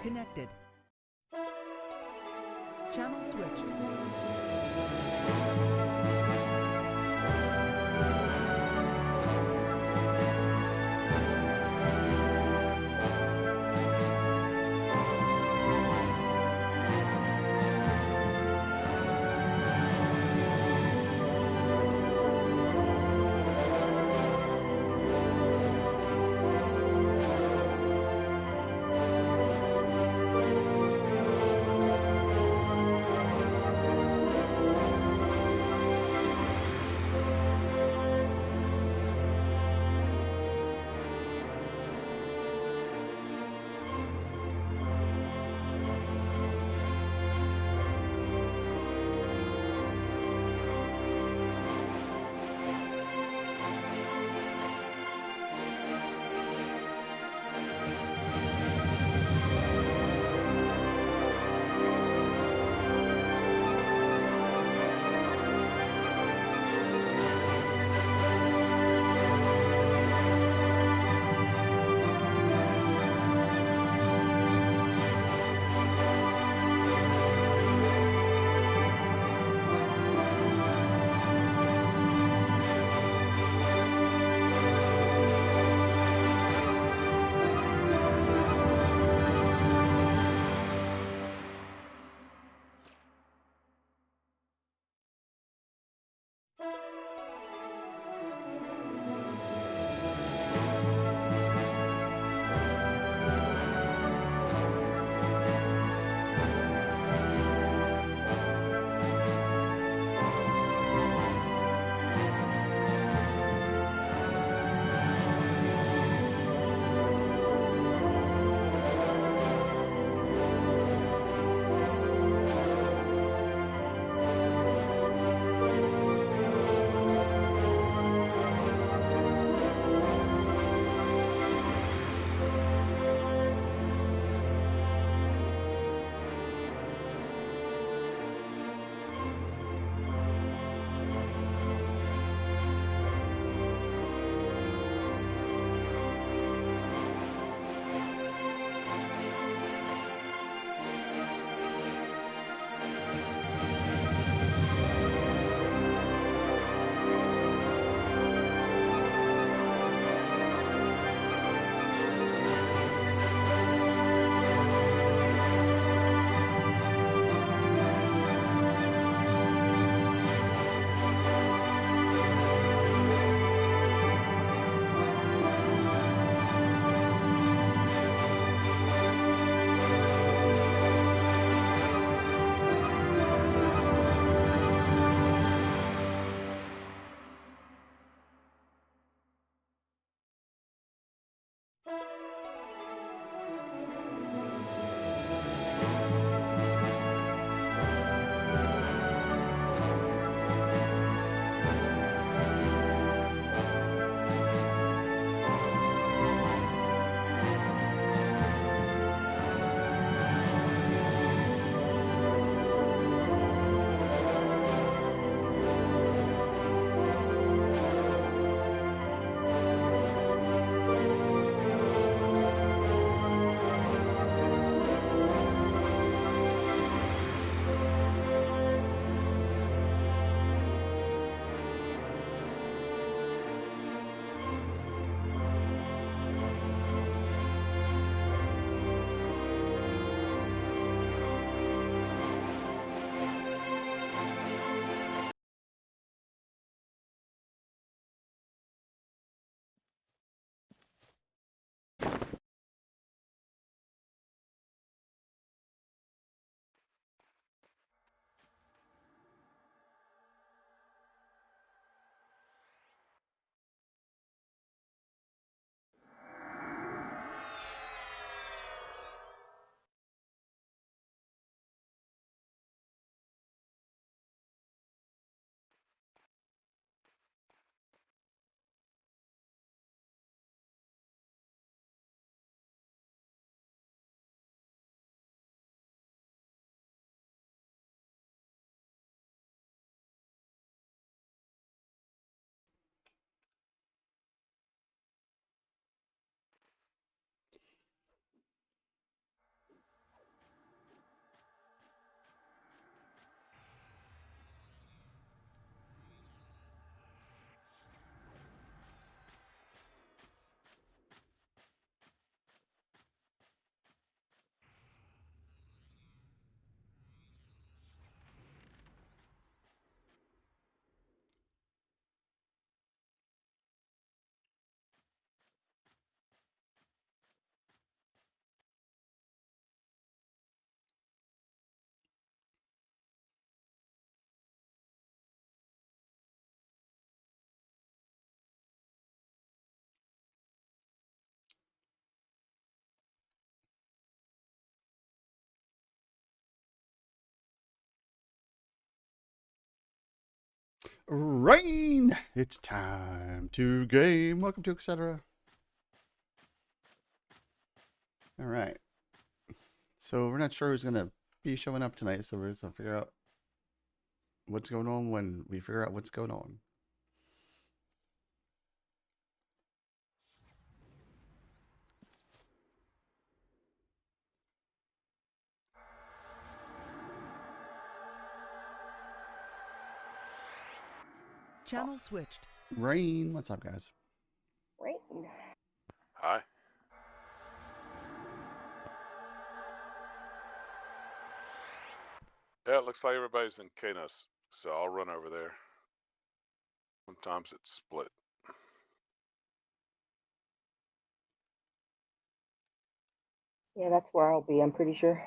Connected. Channel switched. Rain! It's time to game. Welcome to etc. All right. So we're not sure who's gonna be showing up tonight, so we're just gonna figure out what's going on when we figure out what's going on. Channel switched. Rain, what's up, guys? Right. Hi. Yeah, it looks like everybody's in Canis, so I'll run over there. Sometimes it's split. Yeah, that's where I'll be, I'm pretty sure.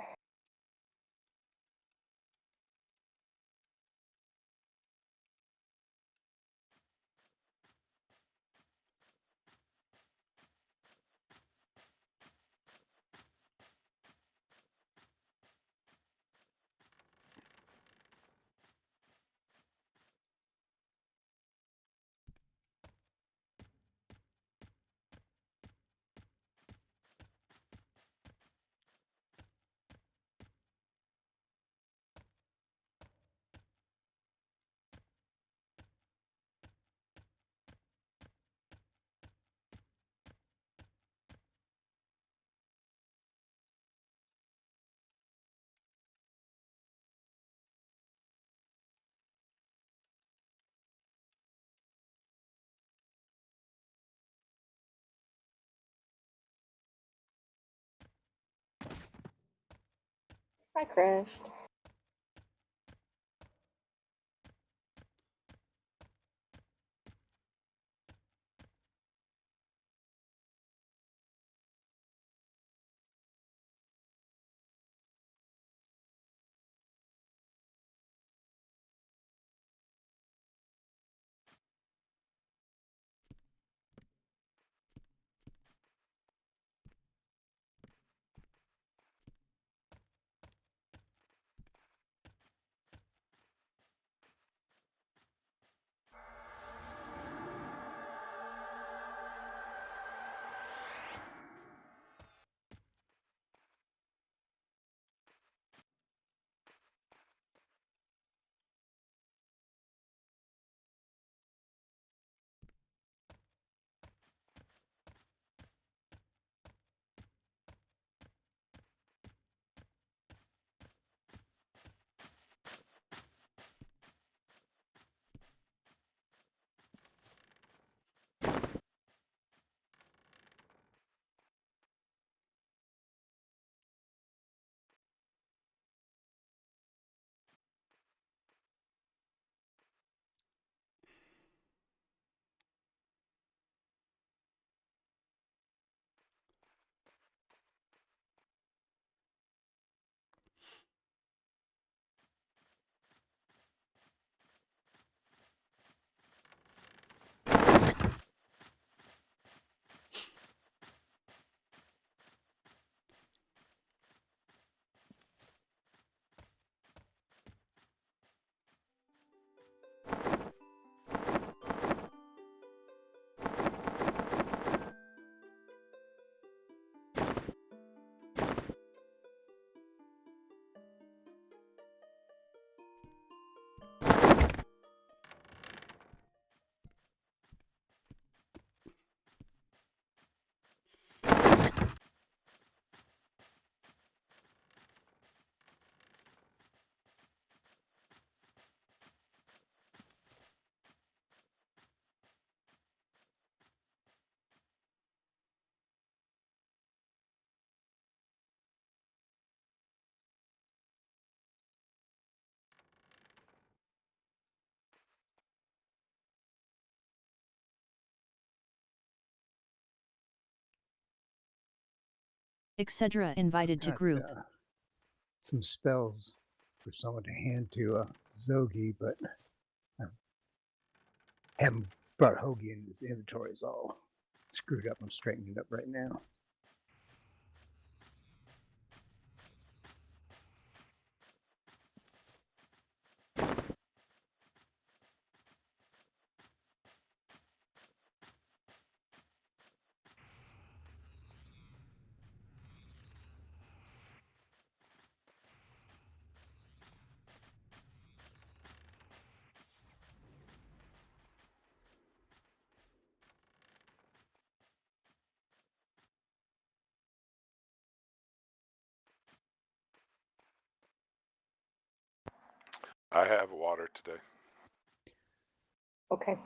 I crashed. etc. invited to Got group. some spells for someone to hand to Zogi, but I haven't brought Hoagie in. His inventory is all screwed up. I'm straightening it up right now. I have water today. Okay.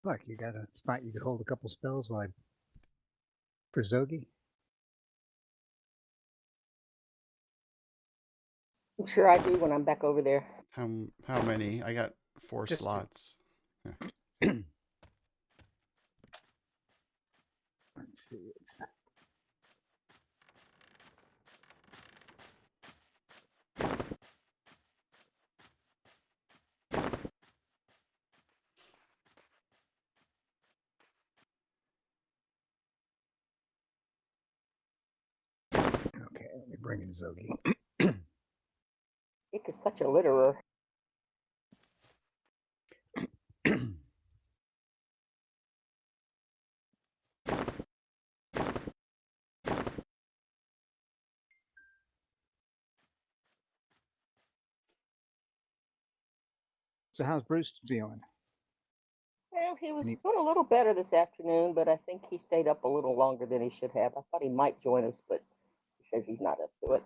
Look, you got a spot you could hold a couple spells while I for Zogi. I'm sure I do when I'm back over there. How many? I got 4 Just 2. slots. Yeah. Let's see. It's okay. Let me bring in Zogi. Ick is such a litterer. So how's Bruce feeling? Well, he was Any- doing a little better this afternoon, but I think he stayed up a little longer than he should have. I thought he might join us, but he says he's not up to it.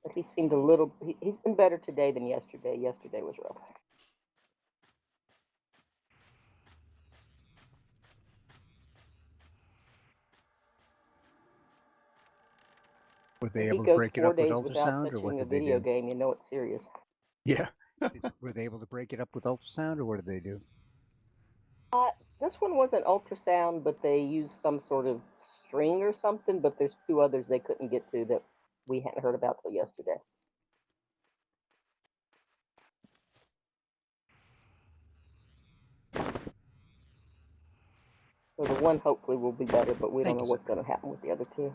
But he seemed a little. He's been better today than yesterday. Yesterday was rough. Were they When he able to goes break it 4 up with days without ultrasound, or what touching a did they video do? game, you know it's serious. Yeah. Were they able to break it up with ultrasound, or what did they do? This one wasn't ultrasound, but they used some sort of string or something. But there's 2 others they couldn't get to that we hadn't heard about till yesterday. So the one hopefully will be better, but we don't Thank know you, what's sir. going to happen with the other 2.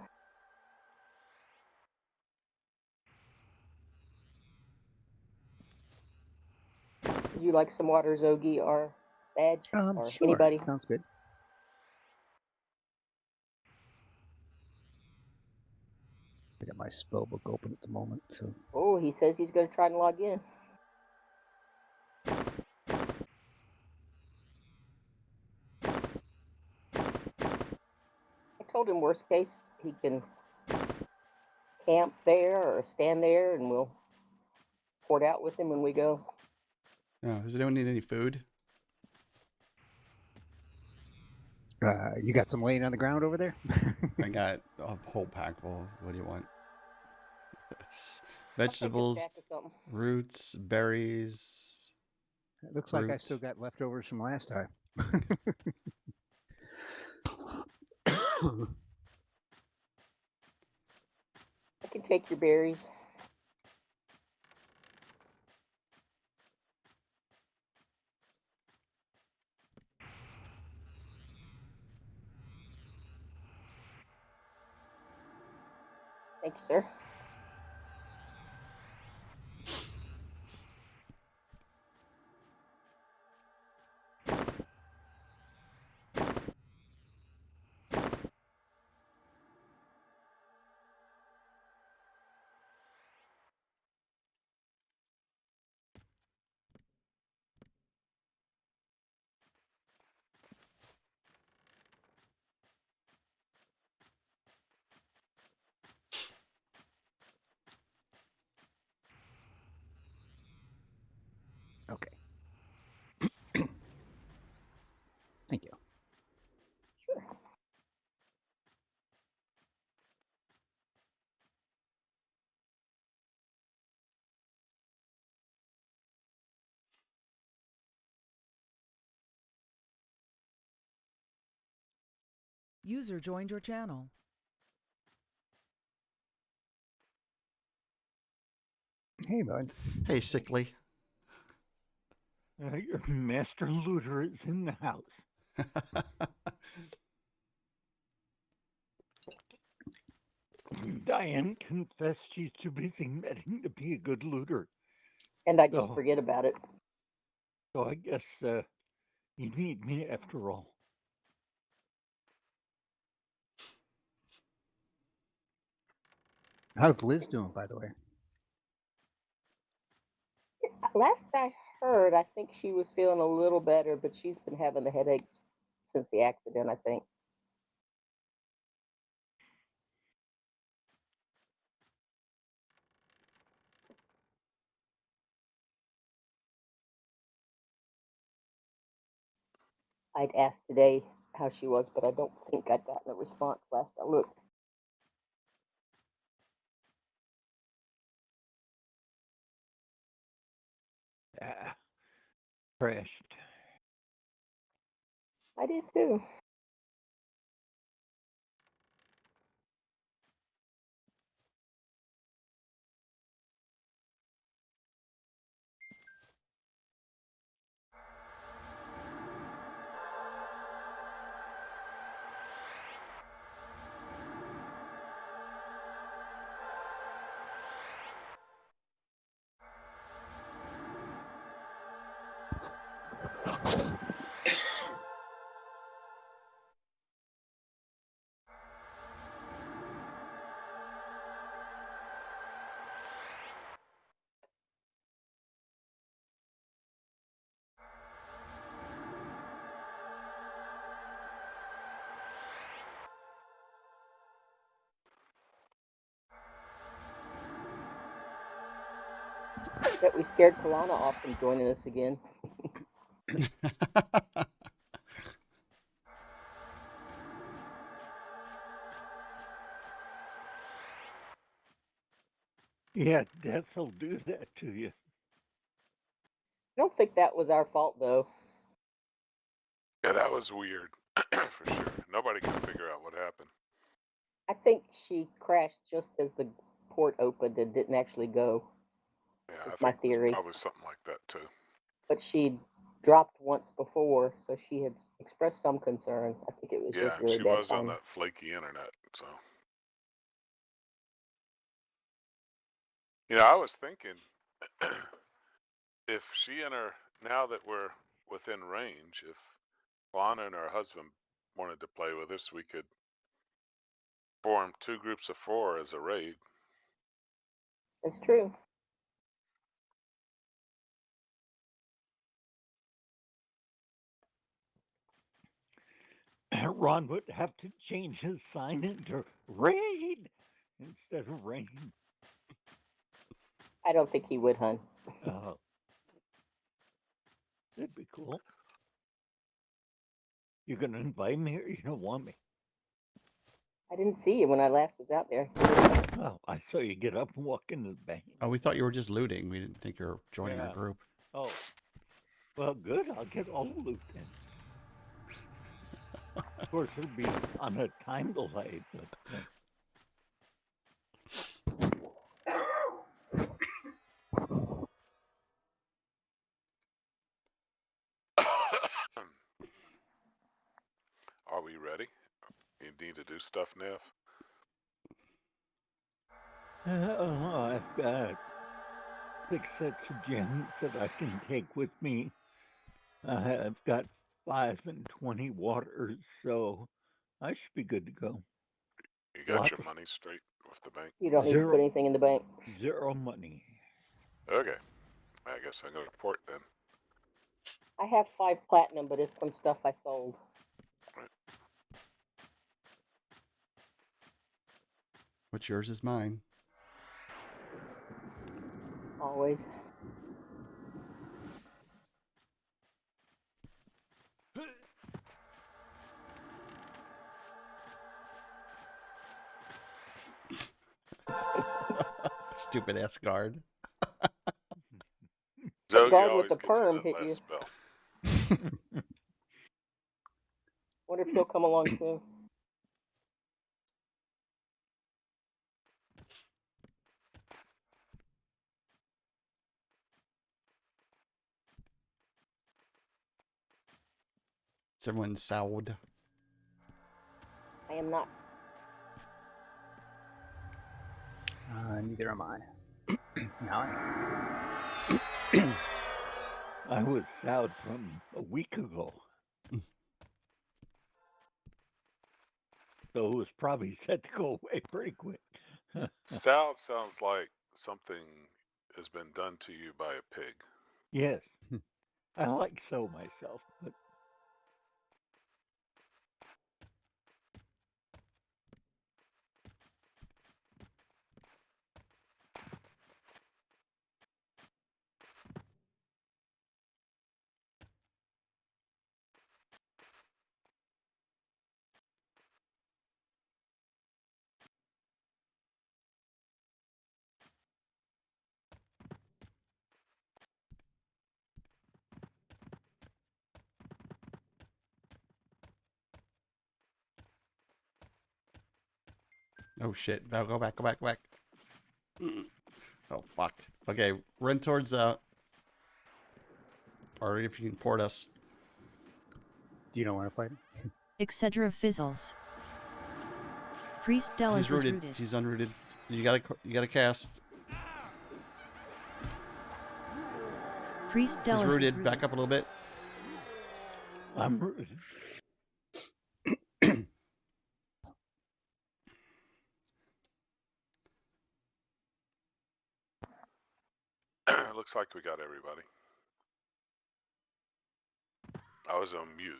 Would you like some water, Zogi, or Badge, or Sure. anybody? Sounds good. I got my spell book open at the moment, so Oh, he says he's going to try and log in. I told him worst case he can camp there or stand there, and we'll port out with him when we go. Does anyone need any food? you got some laying on the ground over there? I got a whole pack full. What do you want? I'll take a Vegetables, stack of something. roots, berries. It looks like I Fruit. still got leftovers from last time. I can take your berries. Thank you, sir. Okay. Thank you. Sure. User joined your channel. Hey, bud. Hey, sickly. Master Looter is in the house. Diane confessed she's too busy medding to be a good looter. And I just Oh. forget about it. So I guess you need me after all. How's Liz doing, by the way? Last I heard, I think she was feeling a little better, but she's been having the headaches since the accident, I think. I'd asked today how she was, but I don't think I'd gotten a response last I looked. Crashed. I did too. Bet we scared Kalana off from joining us again. Yeah, death'll do that to you. I don't think that was our fault though. Yeah, that was weird for sure. Nobody can figure out what happened. I think she crashed just as the port opened and didn't actually go. Yeah, I That's my think it's theory. probably something like that too. But she'd dropped once before, so she had expressed some concern. I think it was Yeah, just really she bad was on timing. that flaky internet, so. You know, I was thinking if she and her, now that we're within range, if Lana and her husband wanted to play with us, we could form 2 groups of 4 as a raid. It's true. Ron would have to change his sign into raid instead of rain. I don't think he would, hun. That'd be cool. You gonna invite me or you don't want me? I didn't see you when I last was out there. Oh, I saw you get up and walk into the bank. Oh, we thought you were just looting. We didn't think you were joining our Yeah. group. Oh, well, good. I'll get all the loot then. Of course, it'll be on a time delay, but. Are we ready? You need to do stuff, Nev? I've got 6 sets of gems that I can take with me. I've got 5 and 20 waters, so I should be good to go. You got your money straight with the bank? You don't need to put anything in the bank. 0 money. Okay. I guess I'm going to port then. I have 5 platinum, but it's from stuff I sold. What's yours is mine. Always. Stupid ass guard. Zogi Guard with always the gets in perm that hit last you. spell. Wonder if he'll come along soon. Is everyone soured? I am not. Neither am I. Now I am. I was south from a week ago. So it was probably set to go away pretty quick. South sounds like something has been done to you by a pig. Yes, I like so myself, but Oh shit! No, go back, go back, go back. Oh fuck. Okay, run towards or if you can port us. Do you don't want to fight him? Etc. fizzles. Priest Delis He's is rooted. rooted. He's unrooted. You gotta cast. Priest He's Delis is rooted. rooted. Back up a little bit. I'm rooted. Looks like we got everybody. I was on mute.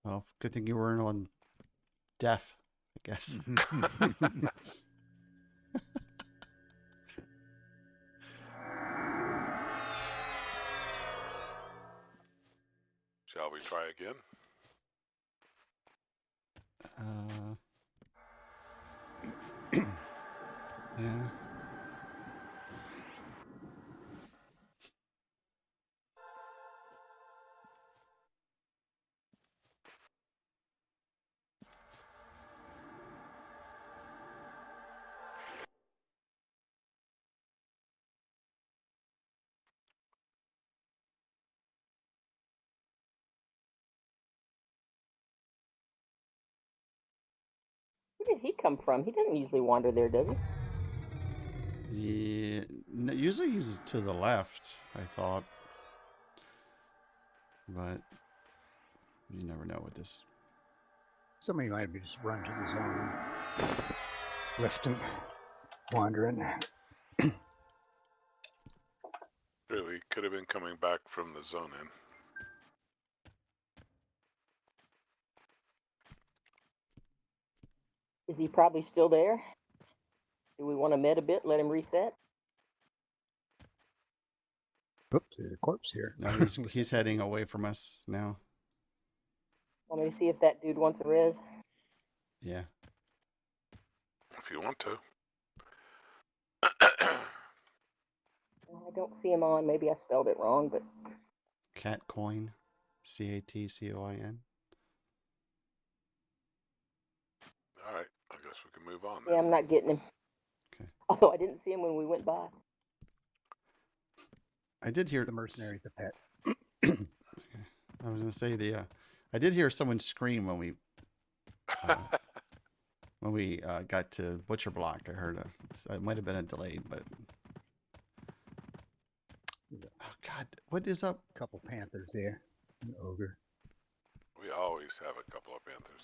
Well, good thing you weren't on deaf, I guess. Shall we try again? Yeah. Where did he come from? He doesn't usually wander there, does he? Yeah. Usually he's to the left, I thought. But you never know with this. Somebody might have just run to the zone, left and wandering. Really, could have been coming back from the zone in. Is he probably still there? Do we want to med a bit, let him reset? Oops, there's a corpse here. No, he's heading away from us now. Want me to see if that dude wants a res? Yeah. If you want to. I don't see him on. Maybe I spelled it wrong, but Catcoin. CATCOIN. All right, I guess we can move on yeah, then. I'm not getting him. Okay. Although I didn't see him when we went by. I did hear The mercenary's a pet. I was gonna say I did hear someone scream when we got to Butcher Block. I heard it might have been a delay, but oh god, what is up? Couple panthers there. An ogre. We always have a couple of panthers.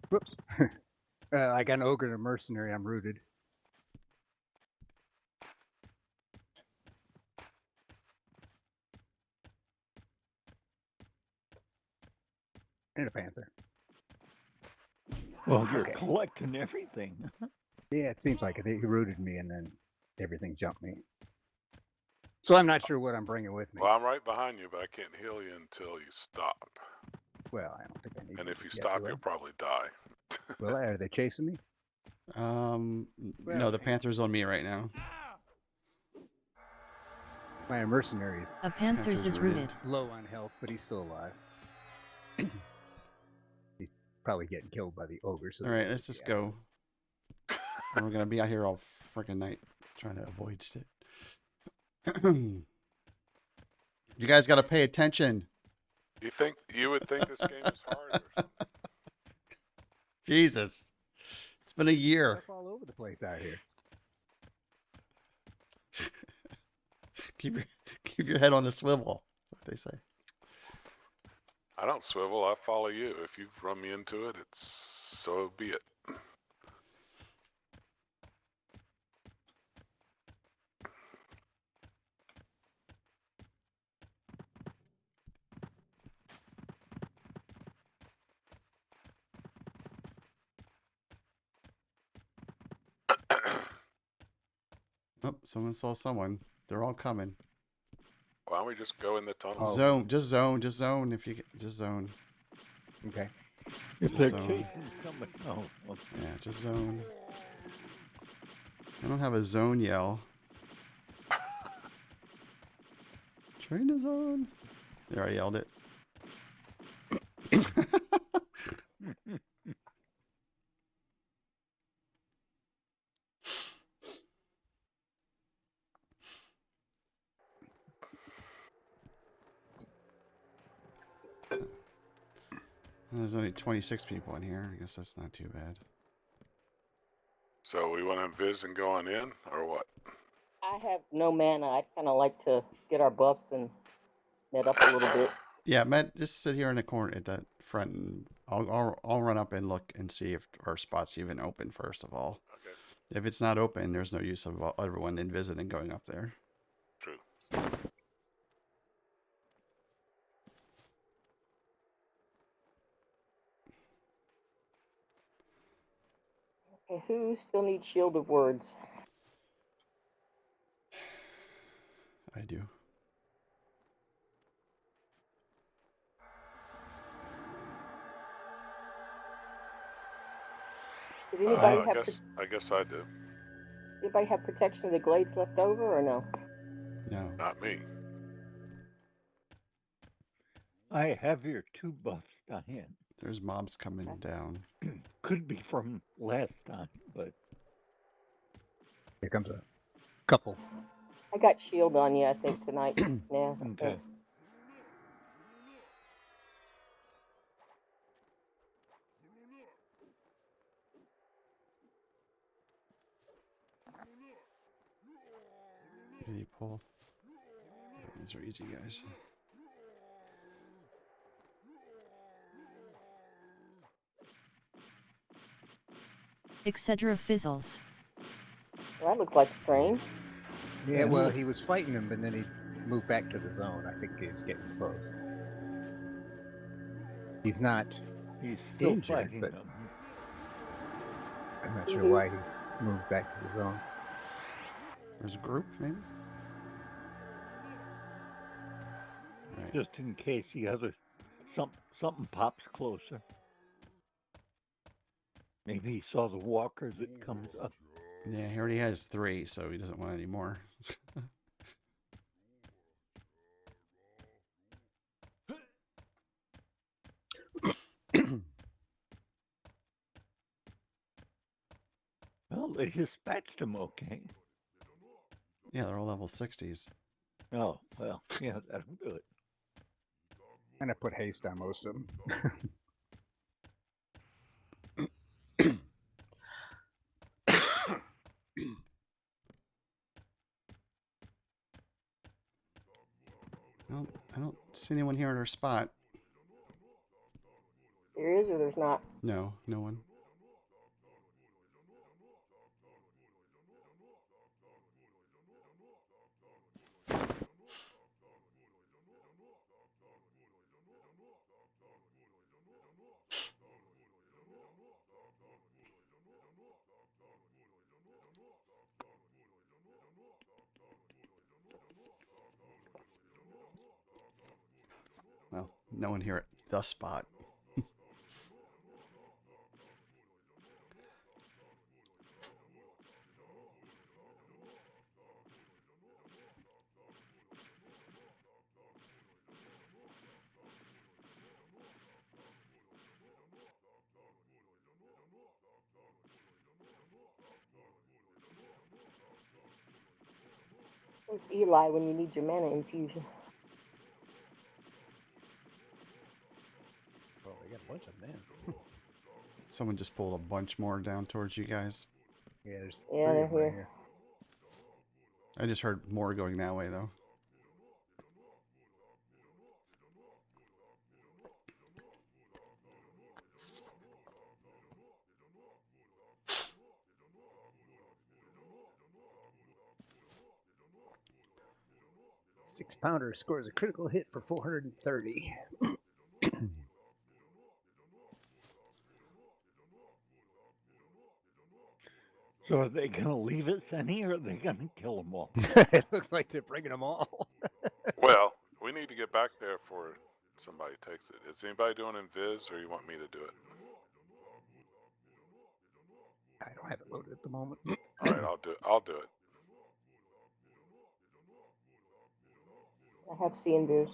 Whoops. I got an ogre and a mercenary. I'm rooted. And a panther. Well, you're Okay. collecting everything. Yeah, it seems like it. He rooted me and then everything jumped me. So I'm not sure what I'm bringing with me. Well, I'm right behind you, but I can't heal you until you stop. Well, I don't think I need And if you this yet, stop, do I? you'll probably die. Well, are they chasing me? No, Well, the Panther's on me right now. My mercenary's A Panthers Panthers is rooted. rooted. low on health, but he's still alive. He's probably getting killed by the ogre. So All right, let's just go. And we're gonna be out here all freaking night trying to avoid shit. You guys got to pay attention. You would think this game is hard or something? Jesus, it's been a year. Stuff all over the place out here. Keep your head on the swivel. That's what they say. I don't swivel. I follow you. If you've run me into it, so be it. Oh, someone saw someone. They're all coming. Why don't we just go in the tunnel? Oh. Zone. Just zone. If you just zone. Okay. If they're So- chasing somebody, oh, okay. Yeah, just zone. I don't have a zone yell. Train is on. There, I yelled it. There's only 26 people in here. I guess that's not too bad. So we want to invis and going in, or what? I have no mana. I'd kind of like to get our buffs and net up a little bit. Yeah, Matt, just sit here in the corner at the front, and I'll run up and look and see if our spot's even open first of all. Okay, If it's not open, there's no use of everyone invis and going up there. true. Okay, who still needs Shield of Words? I do. Did anybody I have guess I do. anybody have protection of the glades left over or no? No. Not me. I have your 2 buffs, Diane. There's mobs coming down. Could be from last time, but Here comes a couple. I got shield on you, I think, tonight. Yeah. okay. Did he pull? These are easy, guys. etc. fizzles. Well, that looks like a train. Yeah, well, he was fighting him, but then he moved back to the zone. I think he was getting close. He's not. He's still Injured, fighting but- them. I'm not sure why he moved back to the zone. There's a group, maybe? Right. Just in case the other something pops closer. Maybe he saw the walker that comes up. Yeah, he already has 3, so he doesn't want any more. Well, they dispatched him okay. Yeah, they're all level 60s. Oh, well, yeah, that'll do it. And I put haste on most of them. I don't see anyone here in our spot. There is or there's not? No, no one. Well, no one here at the spot. Where's Eli when you need your mana infusion? Oh, we got a bunch of them now. Someone just pulled a bunch more down towards you guys. Yeah, there's Yeah, 3 they're of them right here. here. I just heard more going that way though. Six-pounder scores a critical hit for 430. So are they gonna leave us any, or are they gonna kill them all? It looks like they're bringing them all. Well, we need to get back there before somebody takes it. Is anybody doing invis, or you want me to do it? I don't have it loaded at the moment. All right, I'll do it. I have seen theirs.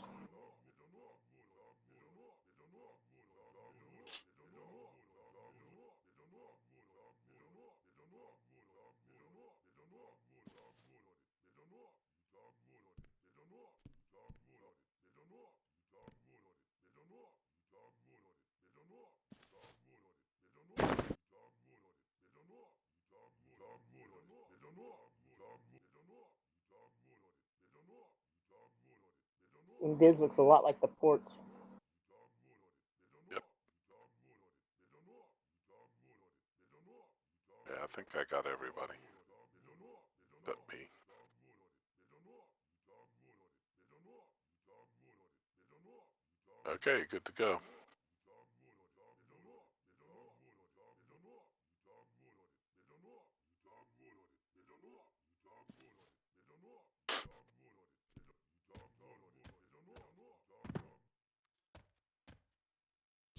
Invis looks a lot like the ports. Yep. Yeah, I think I got everybody. But me. Okay, good to go.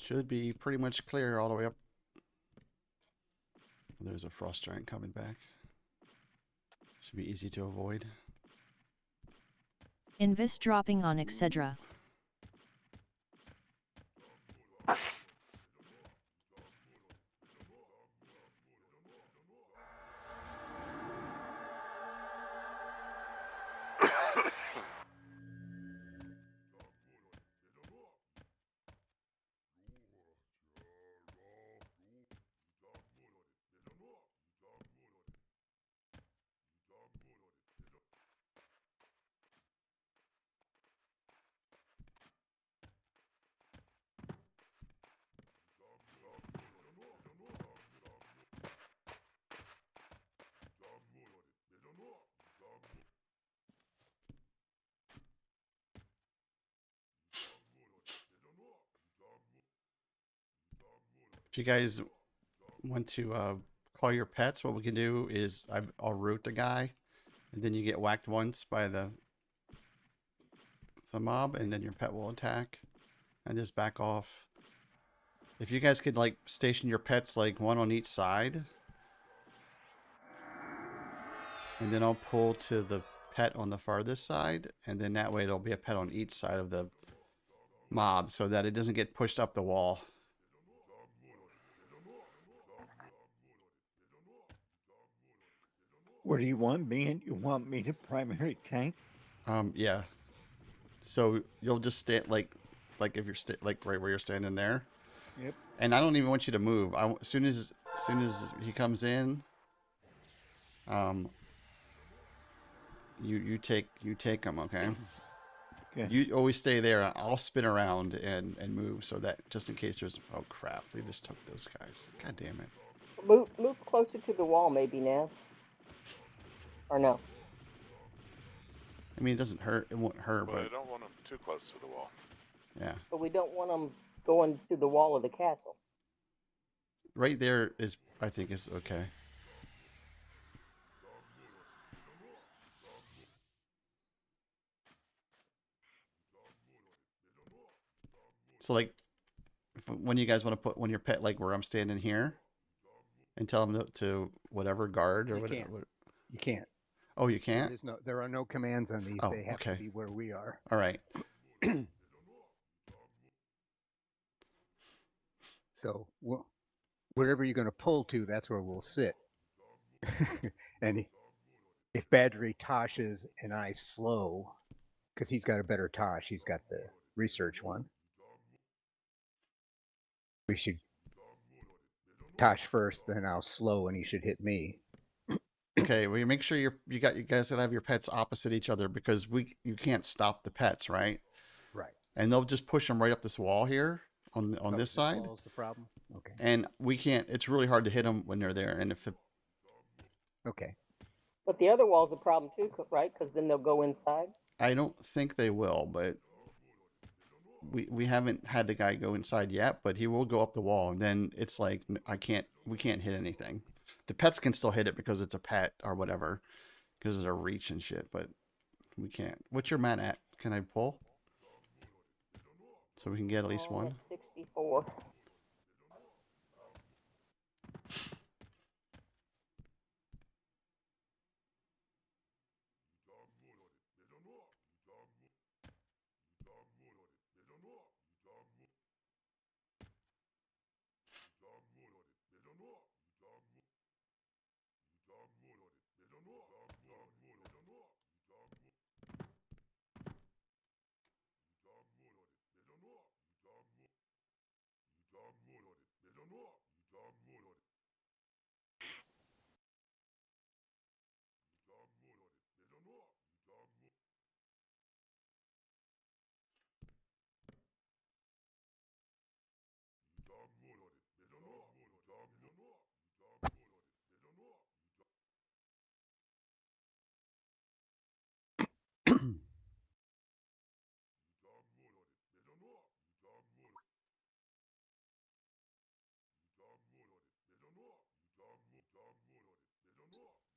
Should be pretty much clear all the way up. There's a frost giant coming back. Should be easy to avoid. Invis dropping on etc. If you guys want to call your pets, what we can do is I'll root the guy, and then you get whacked once by the mob, and then your pet will attack, and just back off. If you guys could like station your pets like one on each side, and then I'll pull to the pet on the farthest side, and then that way there'll be a pet on each side of the mob so that it doesn't get pushed up the wall. Where do you want me? And you want me to primary tank? Yeah. So you'll just stand like if you're like right where you're standing there. Yep. And I don't even want you to move. As soon as he comes in, you take him, okay? Okay. You always stay there. I'll spin around and move so that just in case there's oh crap, they just took those guys. God damn it. Move closer to the wall, maybe, Nav. Or no? I mean, it doesn't hurt. It won't hurt, But I but don't want them too close to the wall. yeah. But we don't want them going to the wall of the castle. Right there is, I think, is okay. So like, when you guys want to put when your pet like where I'm standing here, and tell them to whatever guard or You whatever. can't. You can't. Oh, you can't. There are no commands on these. Oh, They have okay. to be where we are. All right. So wherever you're going to pull to, that's where we'll sit. And if Badgery toshes and I slow, because he's got a better tosh, he's got the research one. We should tosh first, then I'll slow, and he should hit me. Okay, well, you make sure you guys gotta have your pets opposite each other because you can't stop the pets, right? Right. And they'll just push them right up this wall here on this side, Wall's the problem. Okay. and we can't. It's really hard to hit them when they're there. And if Okay. But the other wall's a problem too, right? Because then they'll go inside. I don't think they will, but we haven't had the guy go inside yet. But he will go up the wall, and then it's like we can't hit anything. The pets can still hit it because it's a pet or whatever, because of their reach and shit. But we can't. What's your mat at? Can I pull? So we can get at least Oh, one. at 64.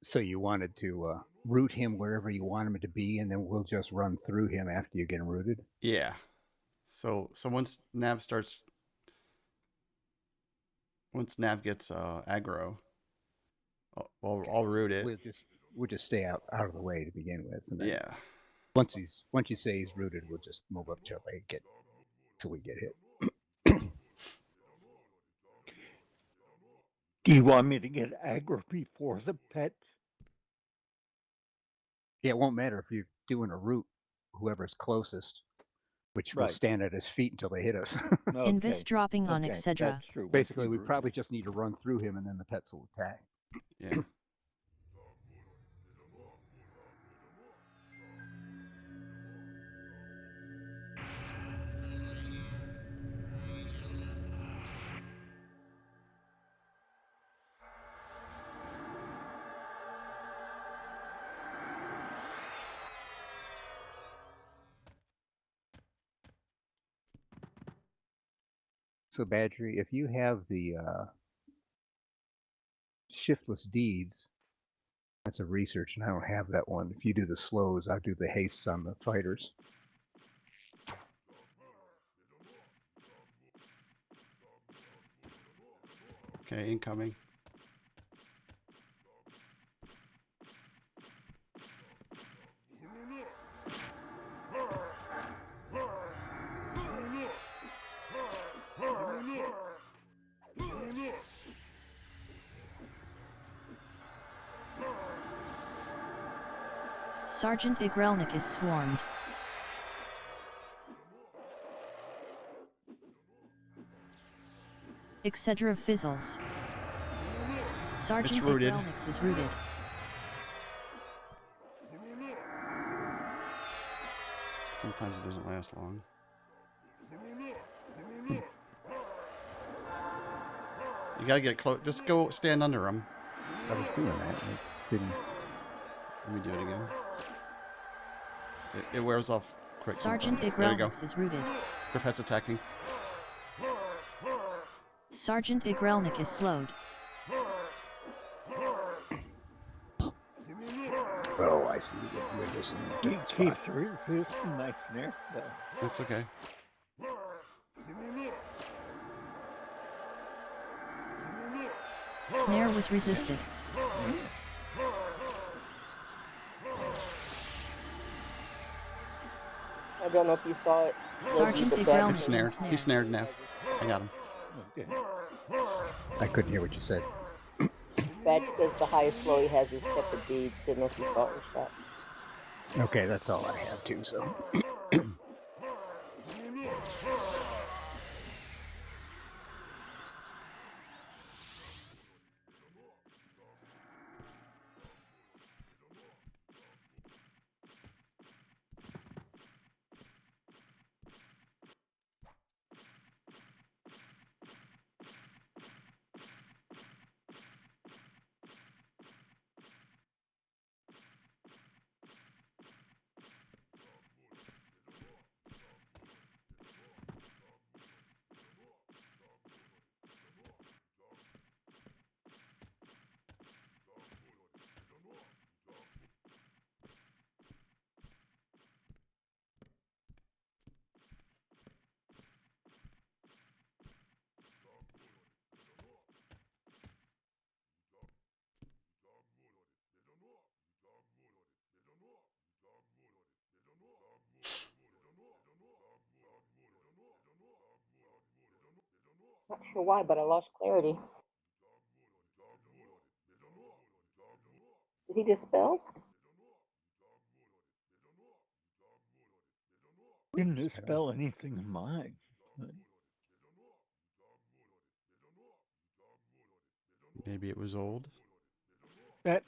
So you wanted to root him wherever you want him to be, and then we'll just run through him after you get him rooted. Yeah. So once Nav gets aggro, I'll root it. We'll just stay out of the way to begin with, and then Yeah. once you say he's rooted, we'll just move up till we get hit. Do you want me to get aggro before the pets? Yeah, it won't matter if you're doing a root. Whoever's closest, which will Right. stand at his feet until they hit us. Okay. Invis dropping on Okay, Excedra. that's true. Once Basically, you we root probably it. just need to run through him, and then the pets will attack. Yeah. So, Badgery, if you have the shiftless deeds, that's a research, and I don't have that one. If you do the slows, I'll do the hastes on the fighters. Okay, incoming. Sergeant Igrelnik is swarmed. Excedra fizzles. Sergeant rooted. Igrelnik is rooted. Sometimes it doesn't last long. You gotta get close. Just go stand under him. I was doing that. And it didn't. Let me do it again. It wears off quick. Sergeant sometimes. There you go. Igrelnik is rooted. Your pet's attacking. Sergeant Igrelnik is slowed. Oh, I see. You're just in a He different keeps spot. resisting my snare spell. That's okay. Snare was resisted. I don't know if you saw it. Sergeant But Igrelnik It's is snared. snared. He's snared, Neff. I got him. Okay. I couldn't hear what you said. Badge says the highest slow he has is Tepid Deeds. Didn't know if you saw it in chat. Okay, that's all I have too. So Not sure why, but I lost clarity. Did he just spell? Didn't spell anything of mine. Maybe it was old. That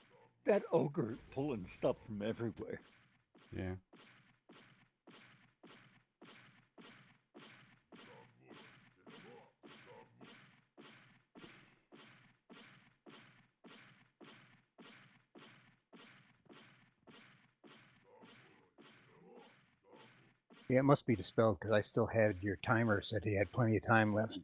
ogre pulling stuff from everywhere. Yeah. yeah, it must be dispelled because I still had your timer said he had plenty of time left.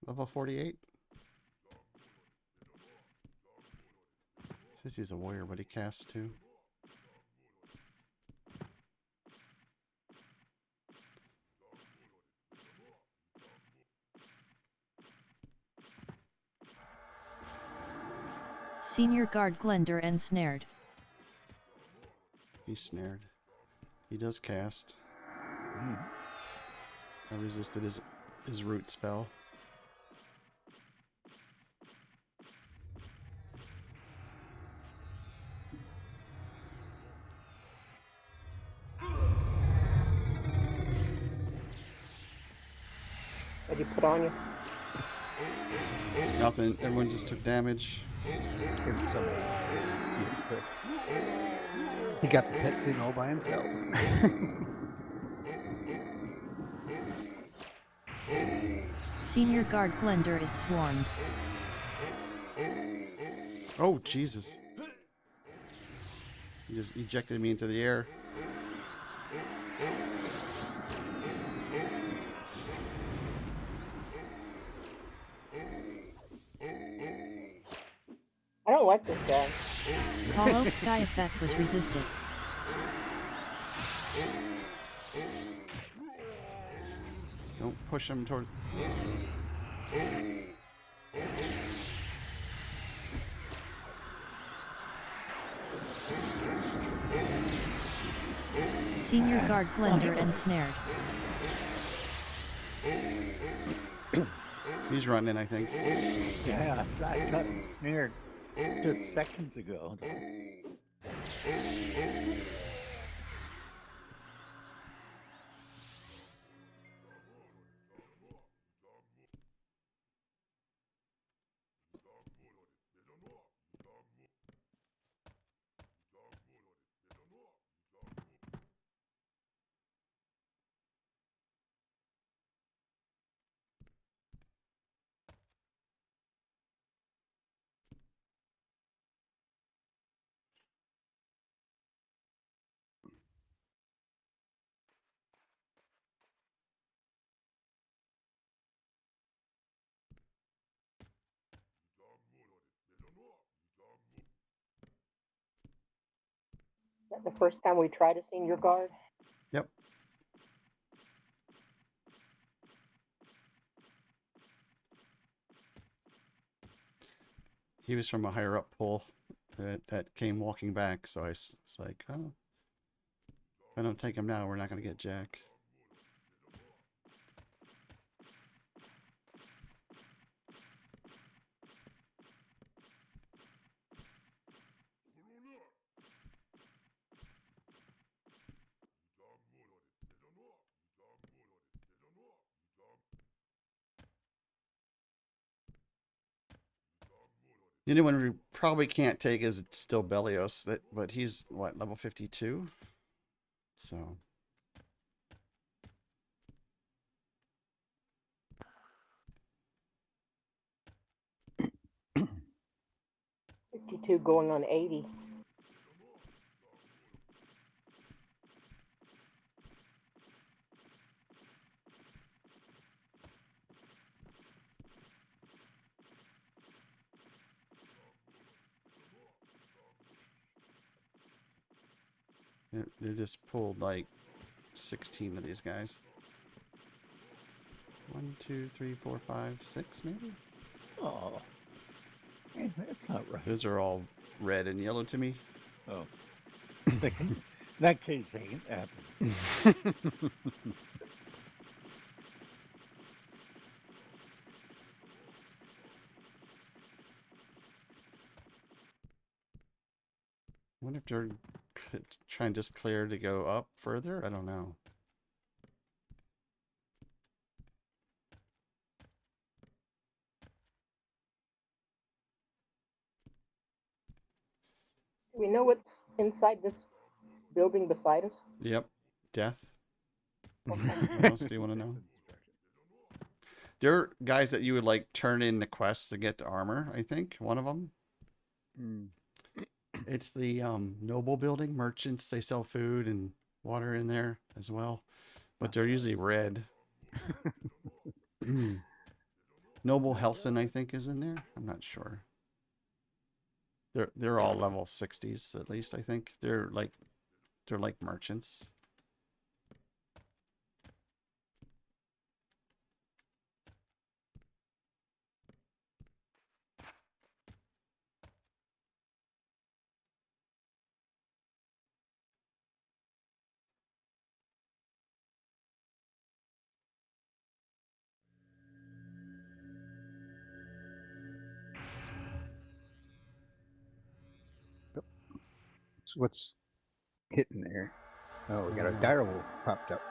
Level 48. Says he's a warrior, but he casts too. Senior Guard Glender ensnared. He's snared. He does cast. Hmm. I resisted his root spell. What'd you put on you? Nothing. Everyone just took damage. It was somebody. Yeah, so he got the pet scene all by himself. Senior Guard Glender is swarmed. Oh, Jesus. He just ejected me into the air. I don't like this guy. Call of Sky effect was resisted. Don't push him towards... Senior Guard Glender ensnared. He's running, I think. Yeah, I got snared just seconds ago. Is that the first time we tried a senior guard? He was from a higher up pool that came walking back. So it's like, oh, if I don't take him now, we're not gonna get Jack. The only one we probably can't take is still Belios, but he's what, level 52? So 52 going on 80. they just pulled like 16 of these guys. 1, 2, 3, 4, 5, 6, maybe? Oh, that's not right. Those are all red and yellow to me. Oh, in that case, ain't happen. I wonder if they're trying to just clear to go up further? I don't know. Do we know what's inside this building beside us? Yep. Death. Okay. What else do you want to know? There are guys that you would like turn in the quest to get the armor, I think. One of them. It's the noble building. Merchants, they sell food and water in there as well. But they're usually red. Noble Helson, I think, is in there. I'm not sure. They're all level 60s at least, I think. They're like merchants. So what's hitting there? Oh, we got a Oh. dire wolf popped up.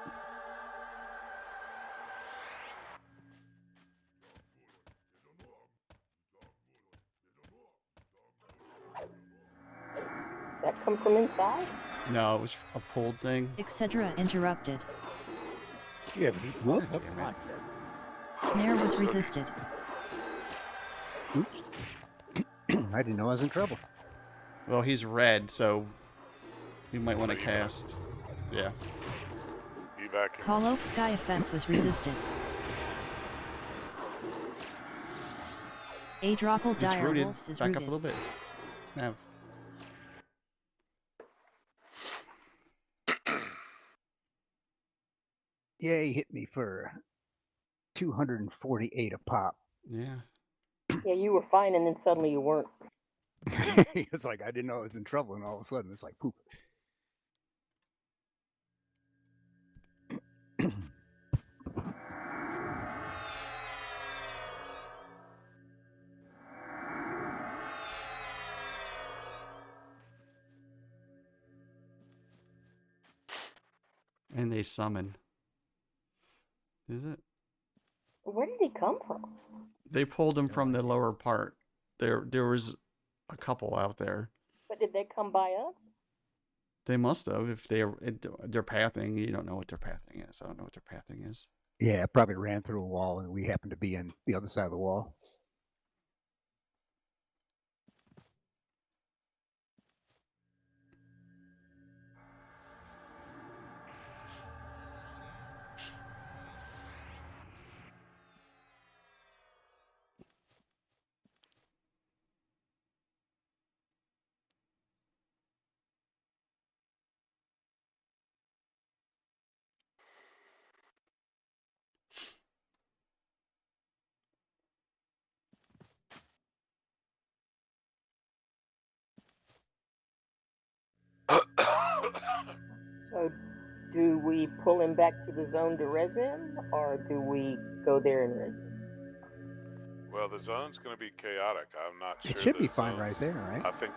That come from inside? No, it was a pulled thing. Etc. interrupted. Yeah, but he What? popped up Damn it. hot. Snare was resisted. Oops. I didn't know I was in trouble. Well, he's red, so you might want to Evac. cast. Yeah. Evac him. Call of Sky effect was resisted. Adrockle It's Dire rooted. Wolves is Back rooted. up a little bit. Nav. Yeah, he hit me for 248 a pop. Yeah. Yeah, you were fine, and then suddenly you weren't. It's like I didn't know I was in trouble, and all of a sudden it's like poop. And they summon. Is it? Where did he come from? They pulled him No from the idea. lower part. There was a couple out there. But did they come by us? They must have if they're pathing. You don't know what their pathing is. I don't know what their pathing is. Yeah, probably ran through a wall, and we happened to be on the other side of the wall. So, do we pull him back to the zone to res him, or do we go there and res him? Well, the zone's going to be chaotic. I'm not It sure should the be fine right zone's. there, right? I think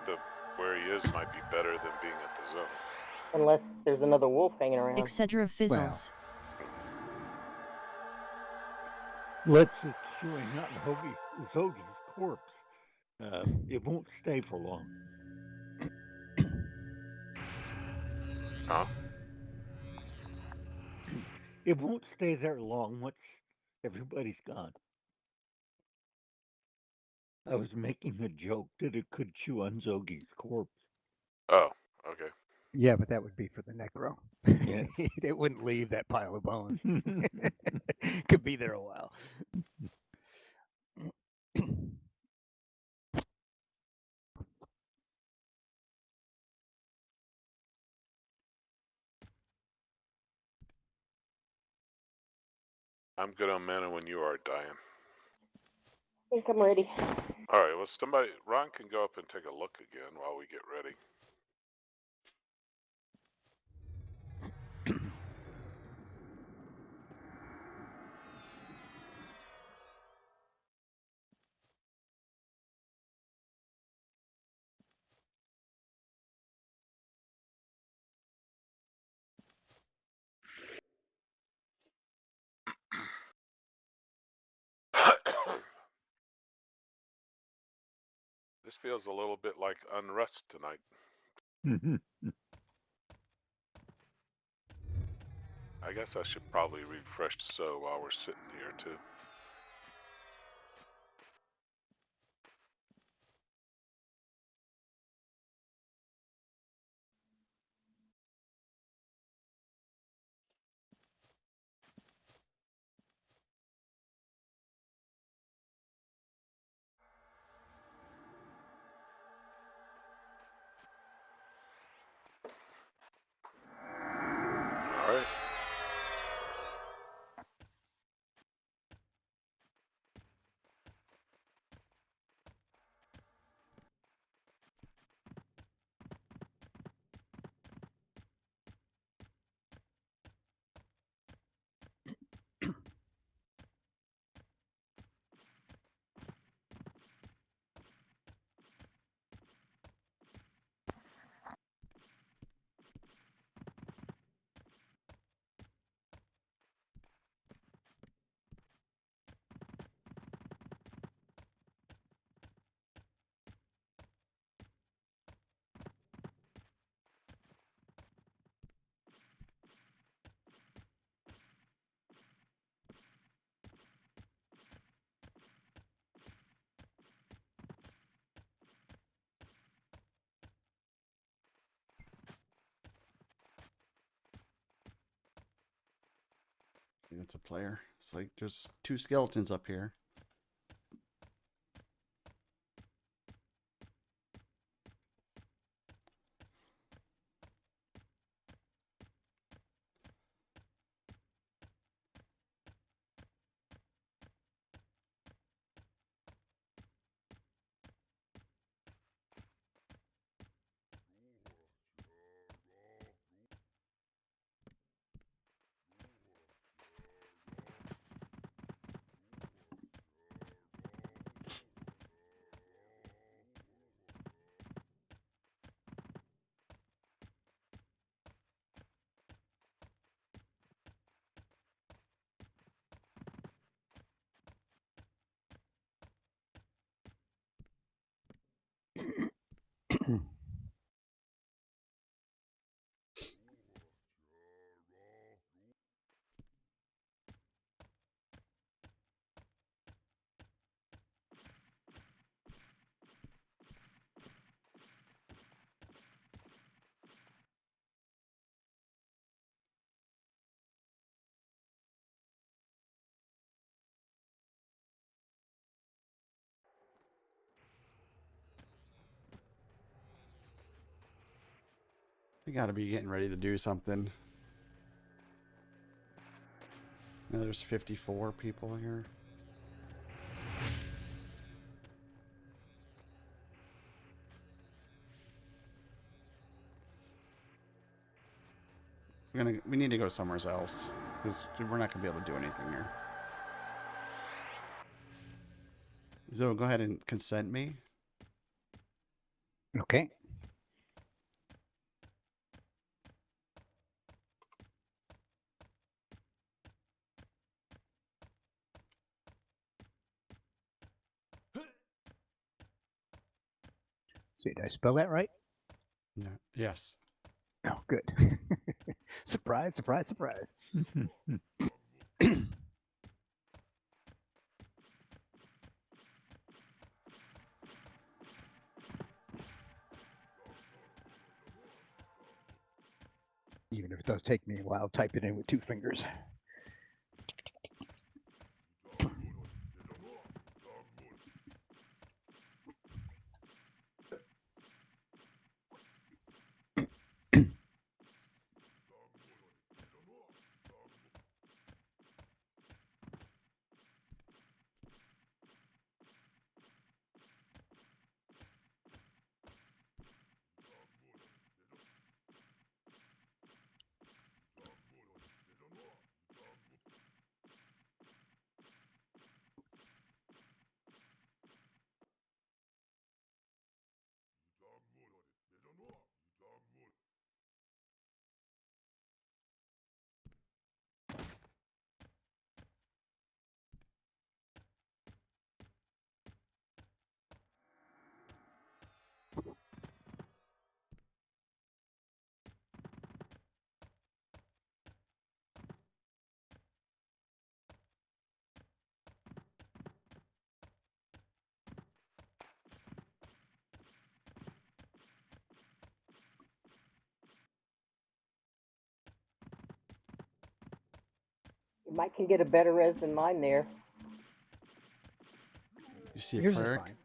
where he is might be better than being at the zone. Unless there's another wolf hanging around. Etc. fizzles. Let's secure not Zogie's corpse. It won't stay for long. Huh? It won't stay there long once everybody's gone. I was making a joke that it could chew on Zogie's corpse. Oh, okay. Yeah, but that would be for the necro. Yes. It wouldn't leave that pile of bones. Could be there a while. I'm good on mana when you are, Diane. I think I'm ready. All right. Well, Ron can go up and take a look again while we get ready. This feels a little bit like unrest tonight. I guess I should probably refresh so while we're sitting here too. All right. It's a player. It's like there's two skeletons up here. They got to be getting ready to do something. Now there's 54 people here. We need to go somewhere else because we're not gonna be able to do anything here. Zoe, go ahead and consent me. Okay. See, did I spell that right? No. Yes. Oh, good. Surprise, surprise, surprise. Even if it does take me a while, type it in with 2 fingers. Mike can get a better res than mine there. You see a Yours is cleric? fine.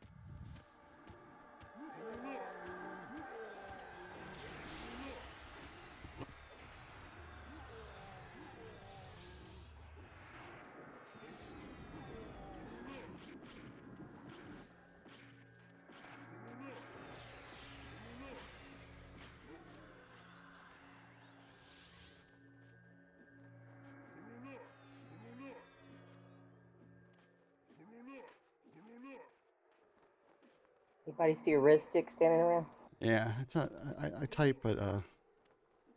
Anybody see a res stick standing around? Yeah. It's not, I type, but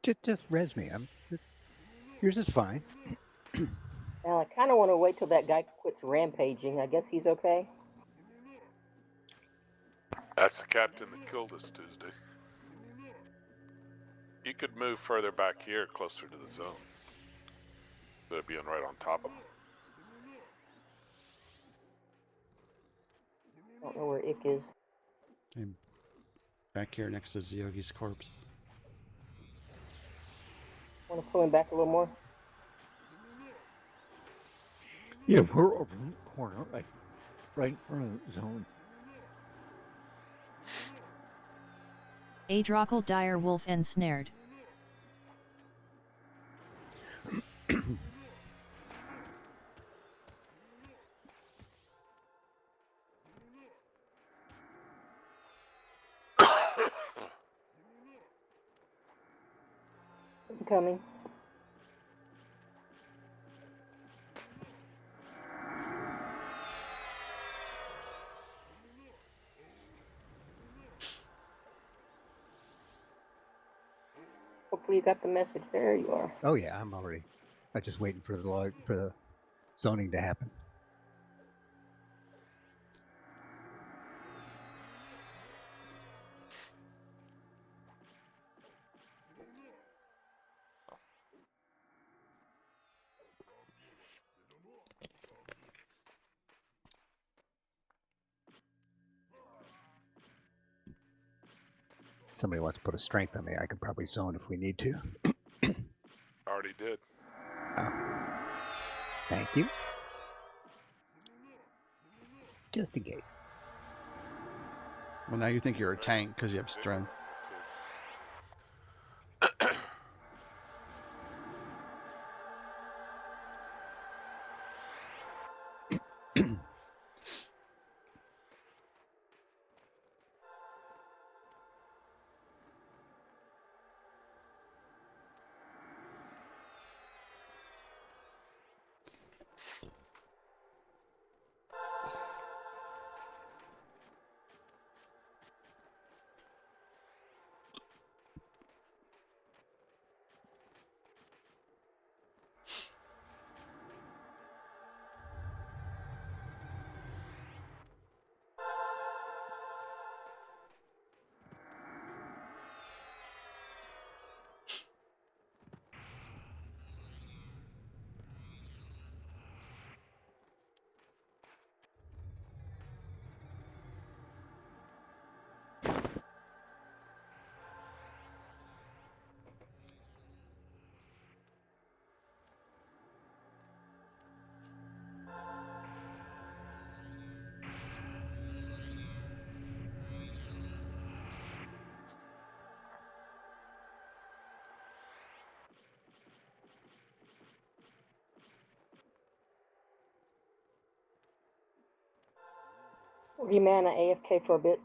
Just res me. Yours is fine. Well, I kind of want to wait till that guy quits rampaging. I guess he's okay. That's the captain that killed us Tuesday. You could move further back here, closer to the zone. Instead of being right on top of them. I don't know where Ick is. I'm back here next to Zyogi's corpse. Want to pull him back a little more? Yeah, we're over in the corner, right in front of the zone. Adrockle dire wolf ensnared. I'm coming. Hopefully you got the message. There you are. Oh yeah, I'm just waiting for the zoning to happen. Somebody wants to put a strength on me. I could probably zone if we need to. Already did. Thank you. Just in case. Well, now you think you're a tank because you have strength. Remana AFK for a bit.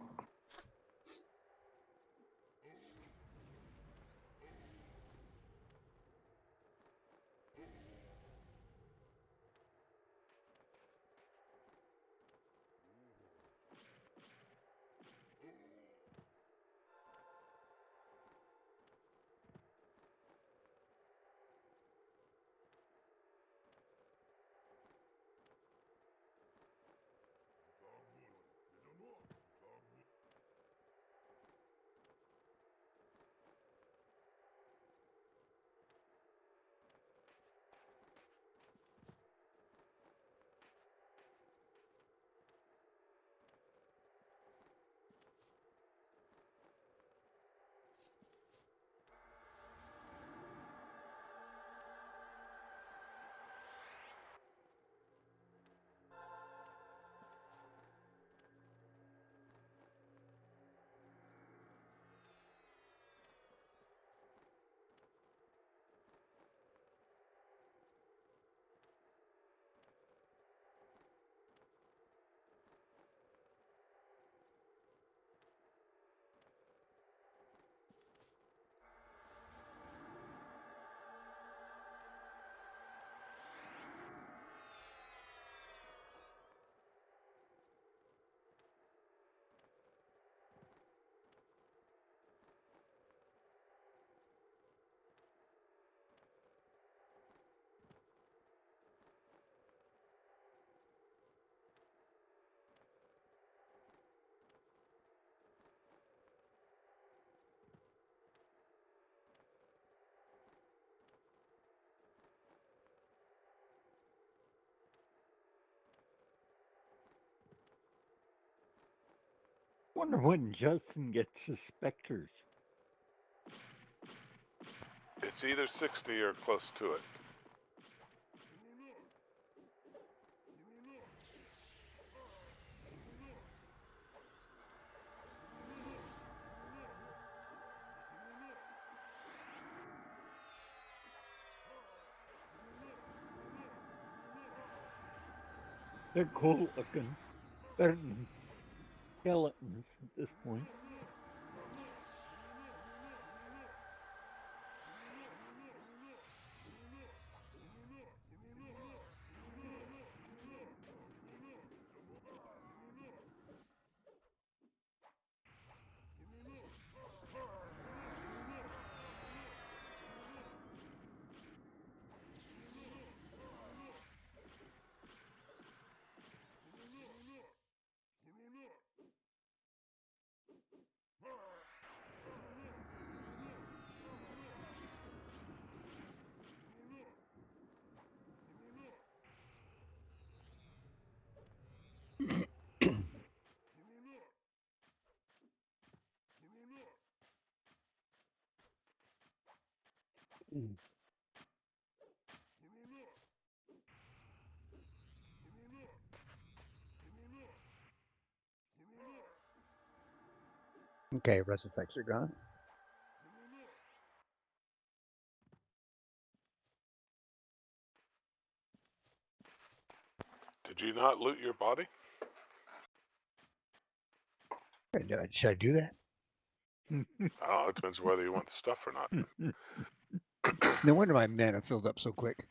Wonder when Justin gets the specters. It's either 60 or close to it. They're cool looking. Better than skeletons at this point. Okay, rest effects are gone. Did you not loot your body? Should I do that? Oh, it depends whether you want the stuff or not. No wonder my mana filled up so quick.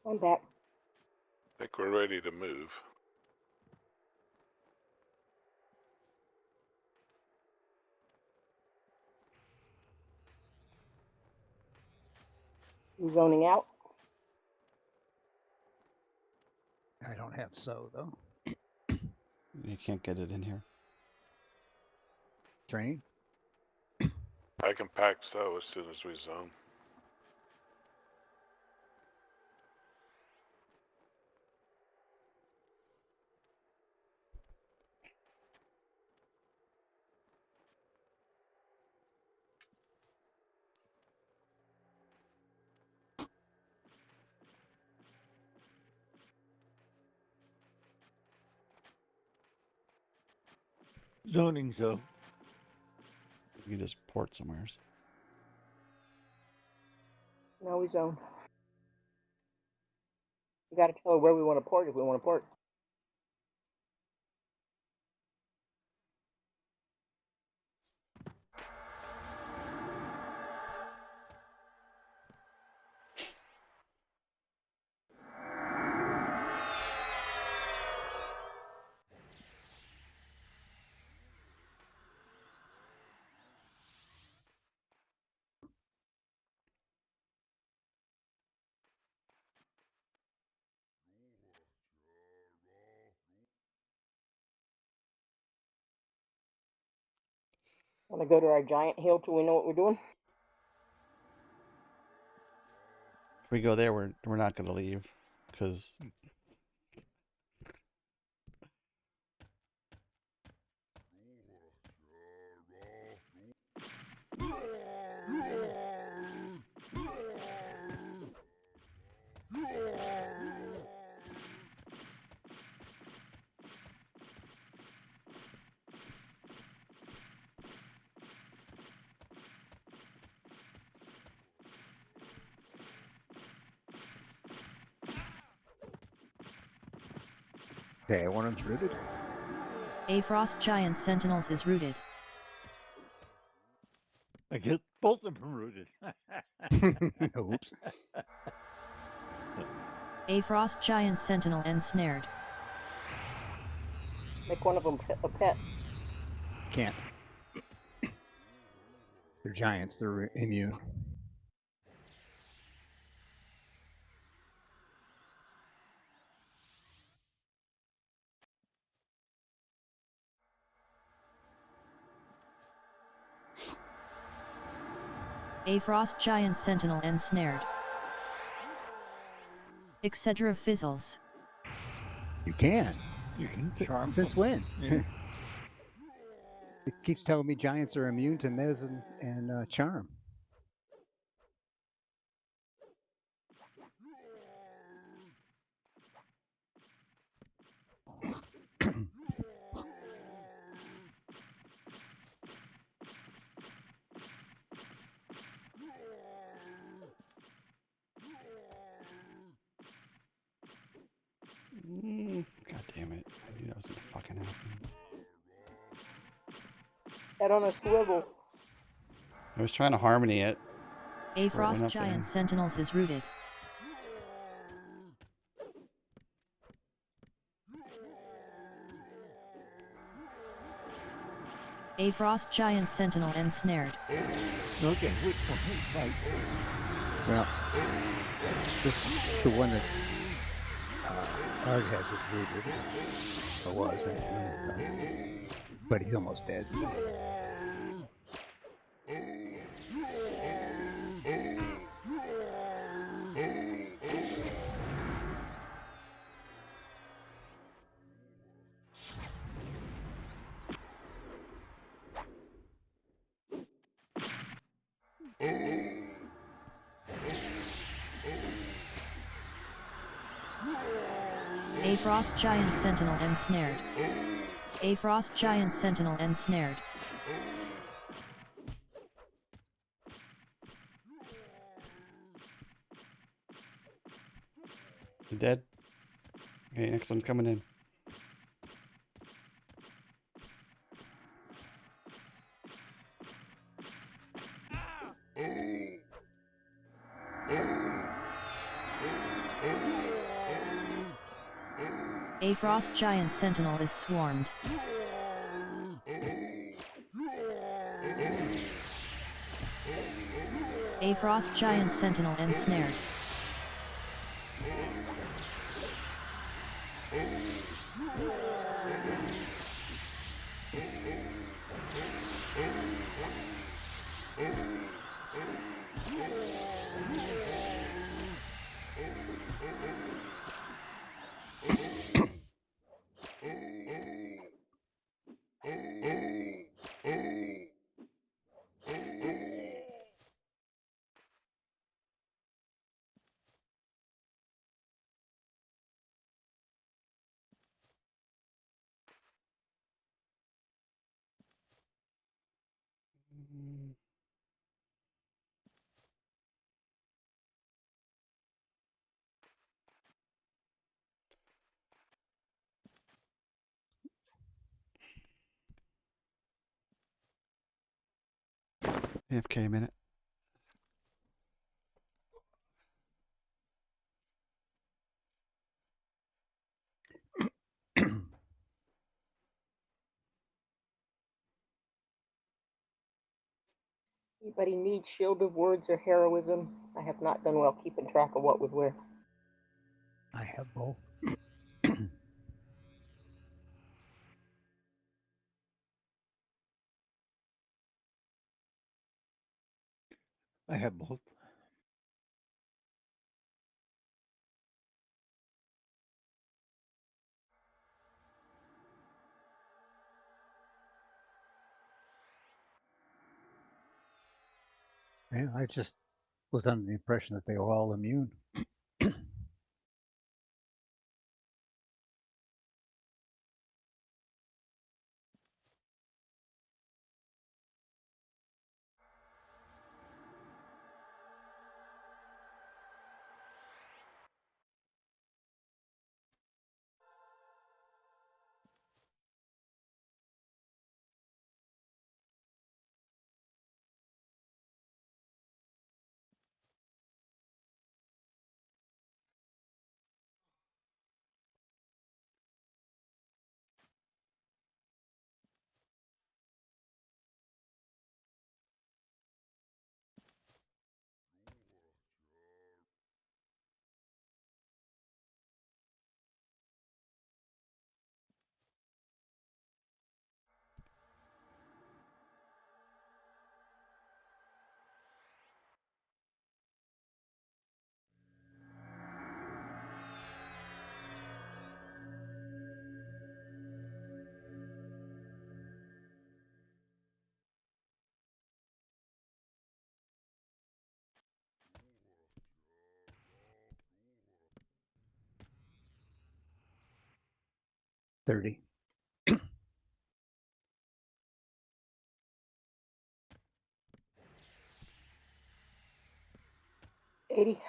I'm back. I think we're ready to move. You zoning out? I don't have so though. You can't get it in here. Training. I can pack so as soon as we zone. Zoning, so. We can just port somewhere. No, we zone. We got to tell her where we want to port if we want to port. Want to go to our giant hill till we know what we're doing? If we go there, we're not going to leave because Okay, one of them's rooted. A Frost Giant Sentinels is rooted. I guess both of them rooted. Oops. A Frost Giant Sentinel ensnared. Make one of them a pet. Can't. They're giants. They're immune. A Frost Giant Sentinel ensnared. Excedra fizzles. You can. You can charm Since them. when? Yeah. It keeps telling me giants are immune to Mez and Charm. God damn it! I knew that was gonna fucking happen. Head on a swivel. I was trying to harmony it. A before it went Frost up Giant there. Sentinels is rooted. A Frost Giant Sentinel ensnared. Okay, which one we fight? Well, this the one that Art has is rooted, or was, but he's almost dead. So. A Frost Giant Sentinel ensnared. A Frost Giant Sentinel ensnared. You dead? Okay, next one's coming in. A Frost Giant Sentinel is swarmed. A Frost Giant Sentinel ensnared. AFK a minute. Anybody need Shield of Words or Heroism? I have not done well keeping track of what was where. I have both. I have both. Yeah, I just was under the impression that they were all immune. 30. 80.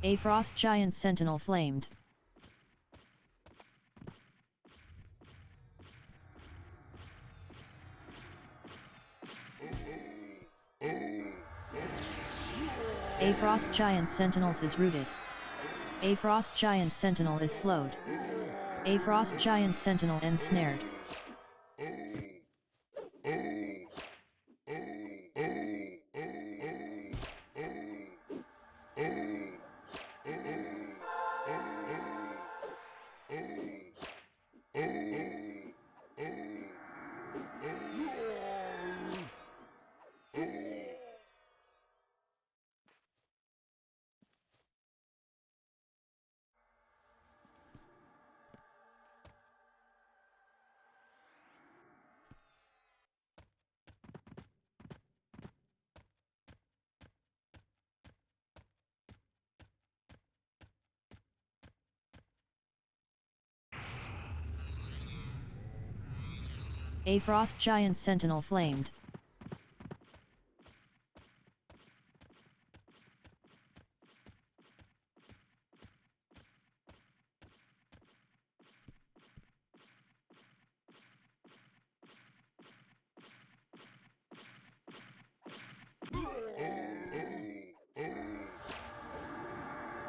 A frost giant sentinel flamed. A frost giant sentinels is rooted. A frost giant sentinel is slowed. A frost giant sentinel ensnared. A frost giant sentinel flamed.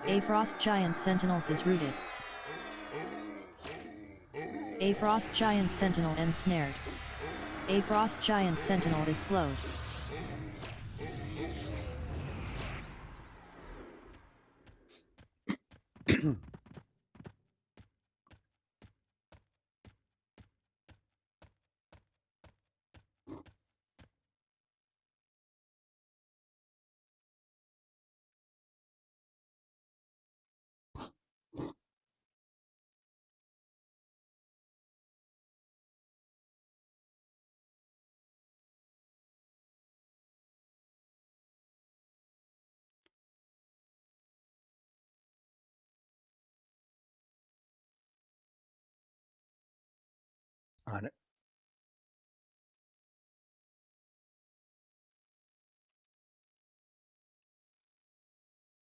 A frost giant sentinels is rooted. A frost giant sentinel ensnared. A frost giant sentinel is slowed. on it.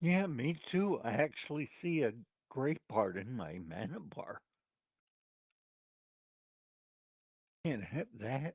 Yeah, me too. I actually see a gray part in my mana bar. Can't have that.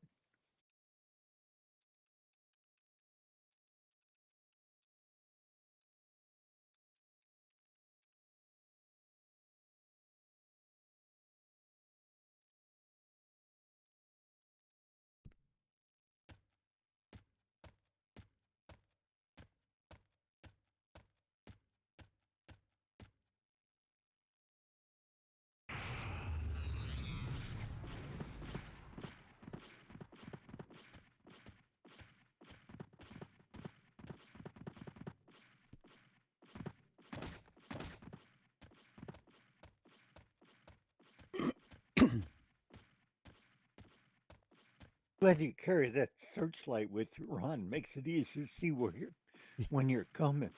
Glad you carry that searchlight with you, Ron. Makes it easier to see when you're coming.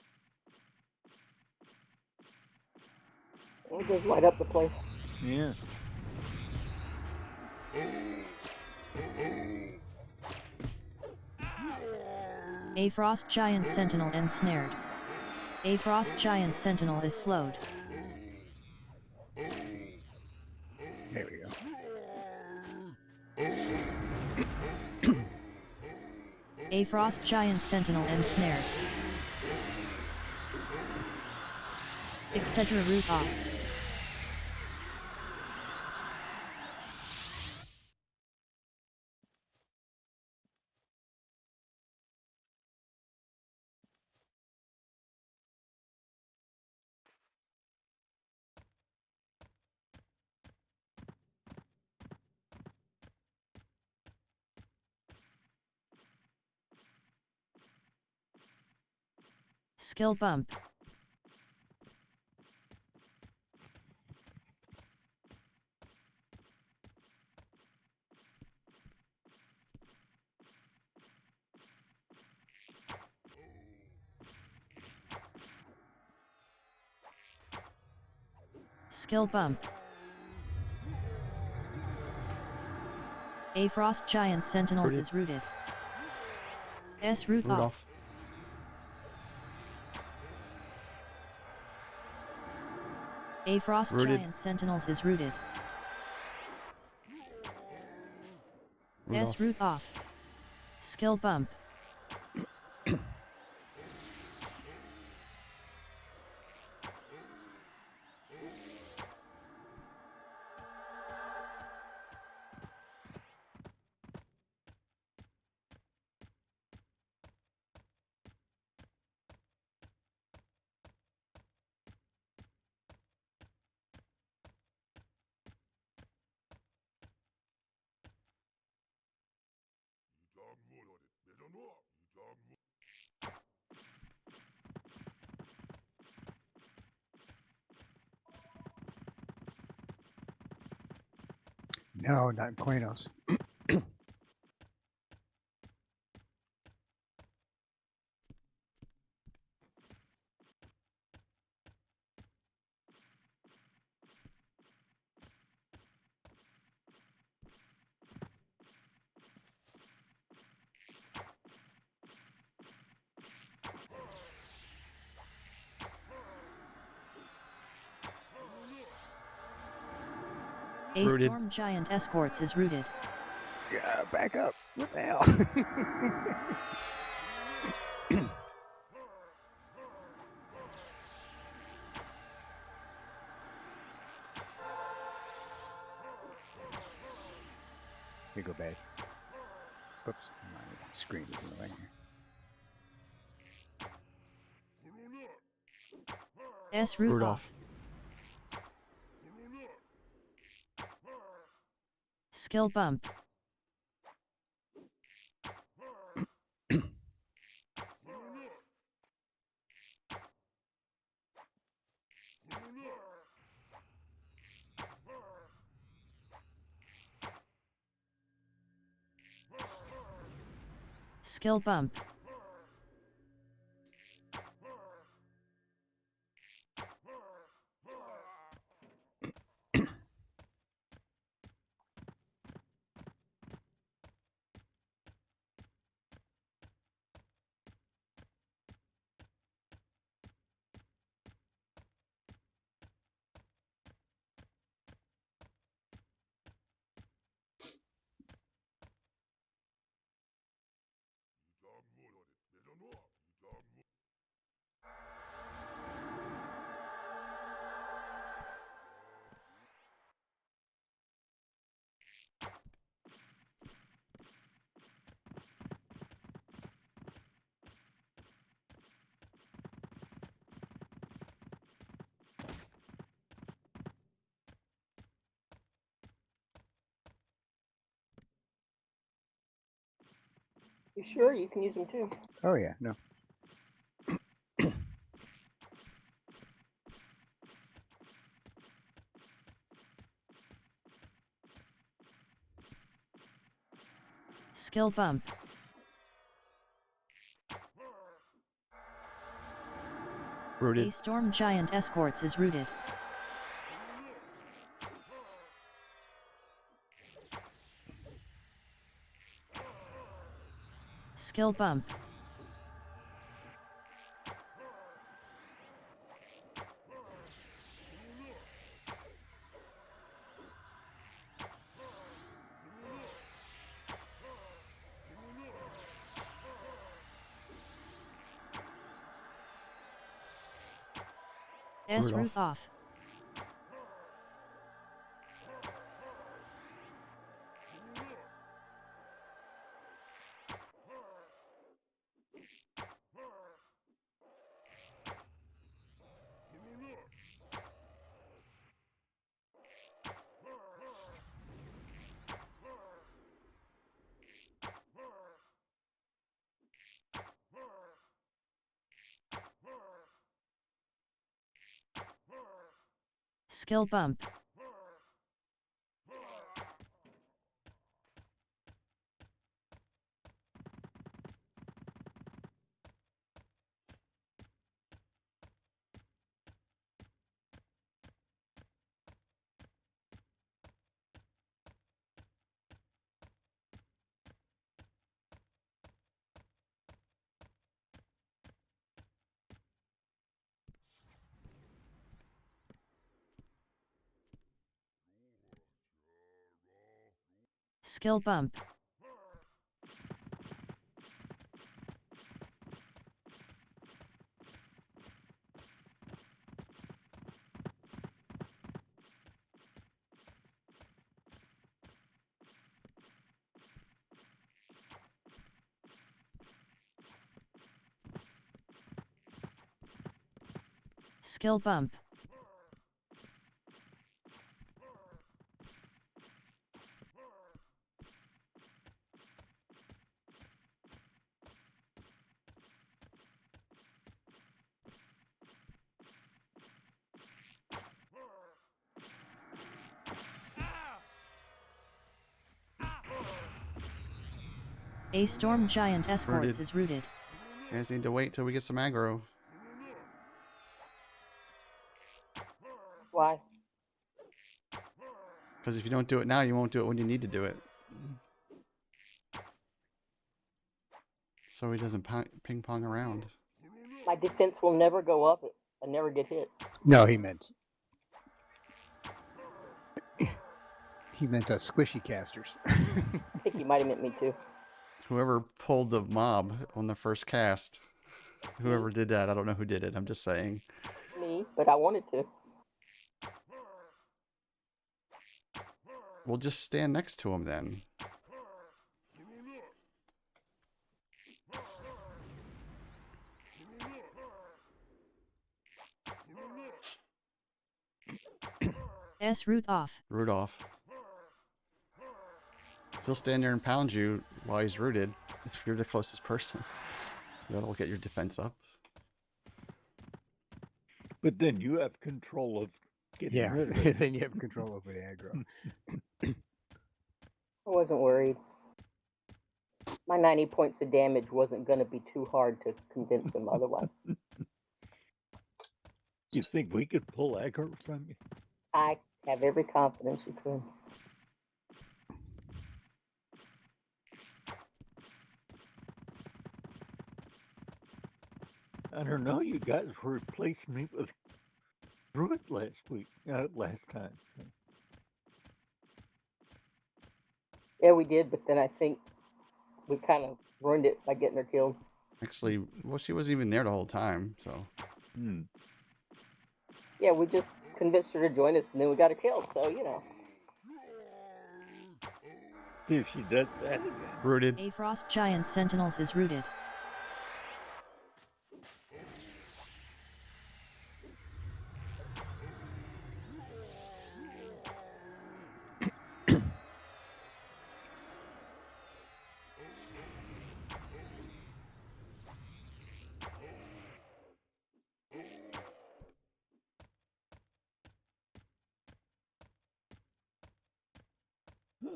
It does light up the place. Yeah. A frost giant sentinel ensnared. A frost giant sentinel is slowed. There we go. A frost giant sentinel ensnared. Etc. root off. Skill bump. Skill bump. A frost giant sentinels Rooted. is rooted. S root Root off. off. A frost Rooted. giant sentinels is rooted. Root S off. root off. Skill bump. No, not in Quanos. A Rooted. storm giant escorts is rooted. Yeah, back up. What the hell? Here go bad. Whoops, my screen is in the way here. S root Root off. off. Skill bump. Skill bump. You sure? You can use them too. Oh yeah, no. Skill bump. A Rooted. storm giant escorts is rooted. Skill bump. S root Rudolph. off. Skill bump. Skill bump. Skill bump. A storm giant escorts Rooted. is rooted. You guys need to wait till we get some aggro. Why? Because if you don't do it now, you won't do it when you need to do it. So he doesn't ping pong around. My defense will never go up. I never get hit. No, he meant squishy casters. I think he might have meant me too. Whoever pulled the mob on the first cast, whoever did that, I don't know who did it. I'm just saying. Me, but I wanted to. We'll just stand next to him then. S root off. Rudolph. He'll stand there and pound you while he's rooted if you're the closest person. That'll get your defense up. But then you have control of getting rid of it. Then you have control over the aggro. I wasn't worried. My 90 points of damage wasn't going to be too hard to convince him otherwise. You think we could pull aggro from you? I have every confidence you could. I don't know. You guys replaced me with Druid last time. Yeah, we did, but then I think we kind of ruined it by getting her killed. Actually, well, she wasn't even there the whole time, so. Yeah, we just convinced her to join us, and then we got her killed. So you know. See if she does that again. Rooted. A frost giant sentinels is rooted.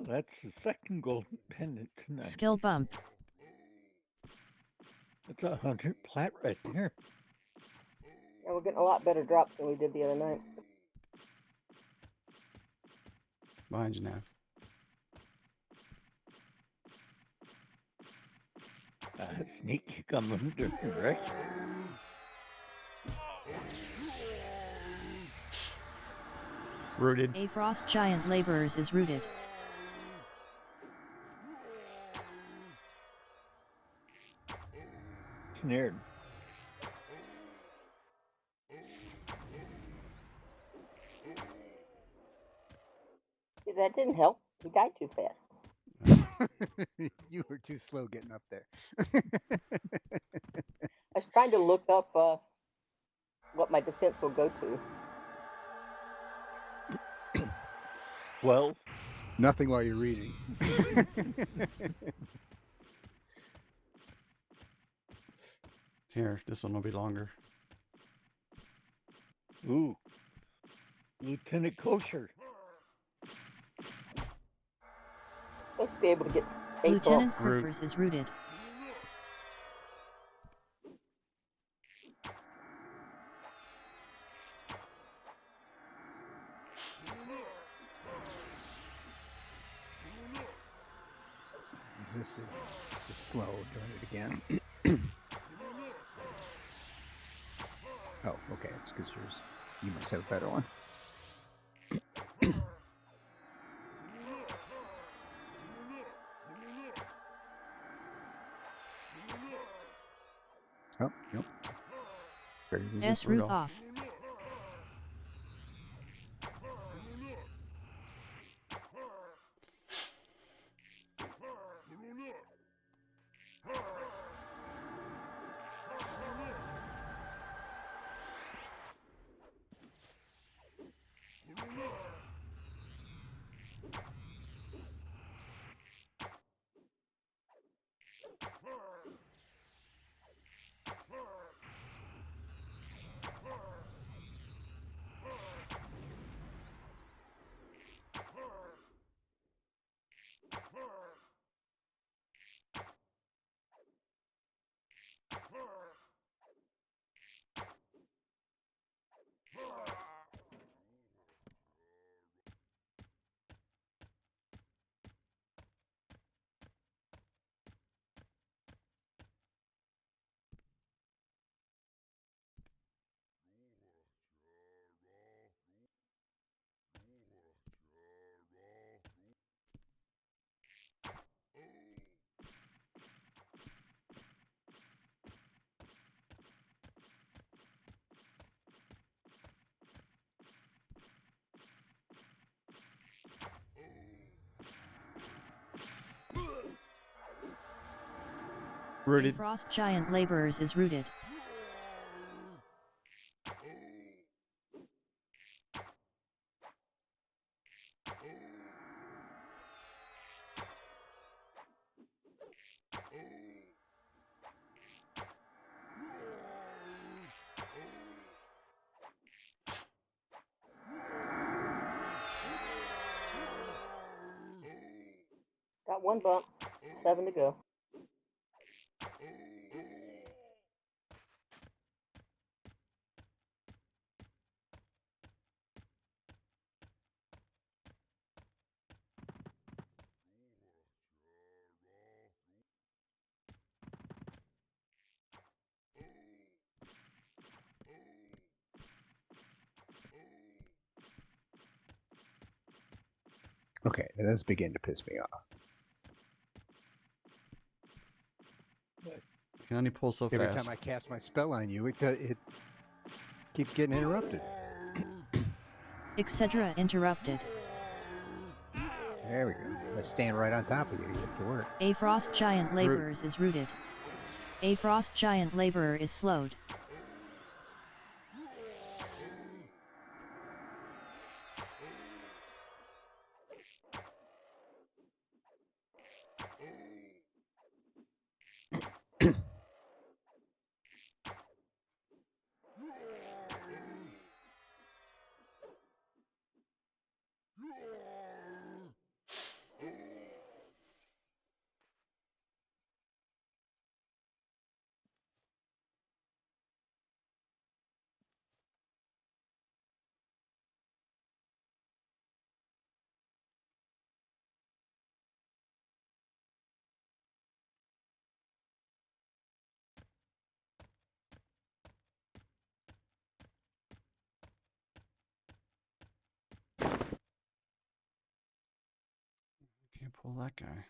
That's the second golden pendant tonight. Skill bump. That's 100 plat right there. And we're getting a lot better drops than we did the other night. Behind you, Nav. Sneaky coming from different direction. Rooted. A frost giant laborers is rooted. Snared. See, that didn't help. He died too fast. You were too slow getting up there. I was trying to look up what my defense will go to. 12. Nothing while you're reading. Here, this one will be longer. Ooh. Lieutenant Kosher. Supposed to be able to get 8 Lieutenant bumps. Root. Croofers is rooted. This is just slow doing it again. Oh, okay. It's because you must have a better one. Oh, nope. Very easy. S root off. A Rooted. frost giant laborers is rooted. Got 1 bump. 7 to go. Okay, it does begin to piss me off. You can only pull so Every fast. time I cast my spell on you, it keeps getting interrupted. Etc. interrupted. There we go. Let's stand right on top of you. You get to work. A frost giant laborers is rooted. A frost giant laborer is slowed. Pull that guy.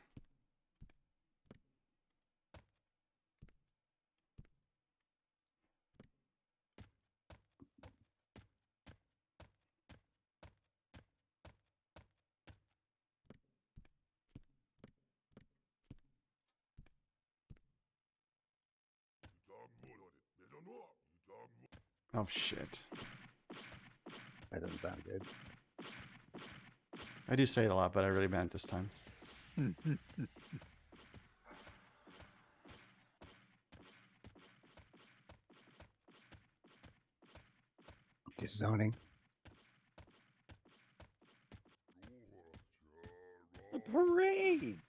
Oh shit. That doesn't sound good. I do say it a lot, but I really meant it this time. Just zoning. A parade!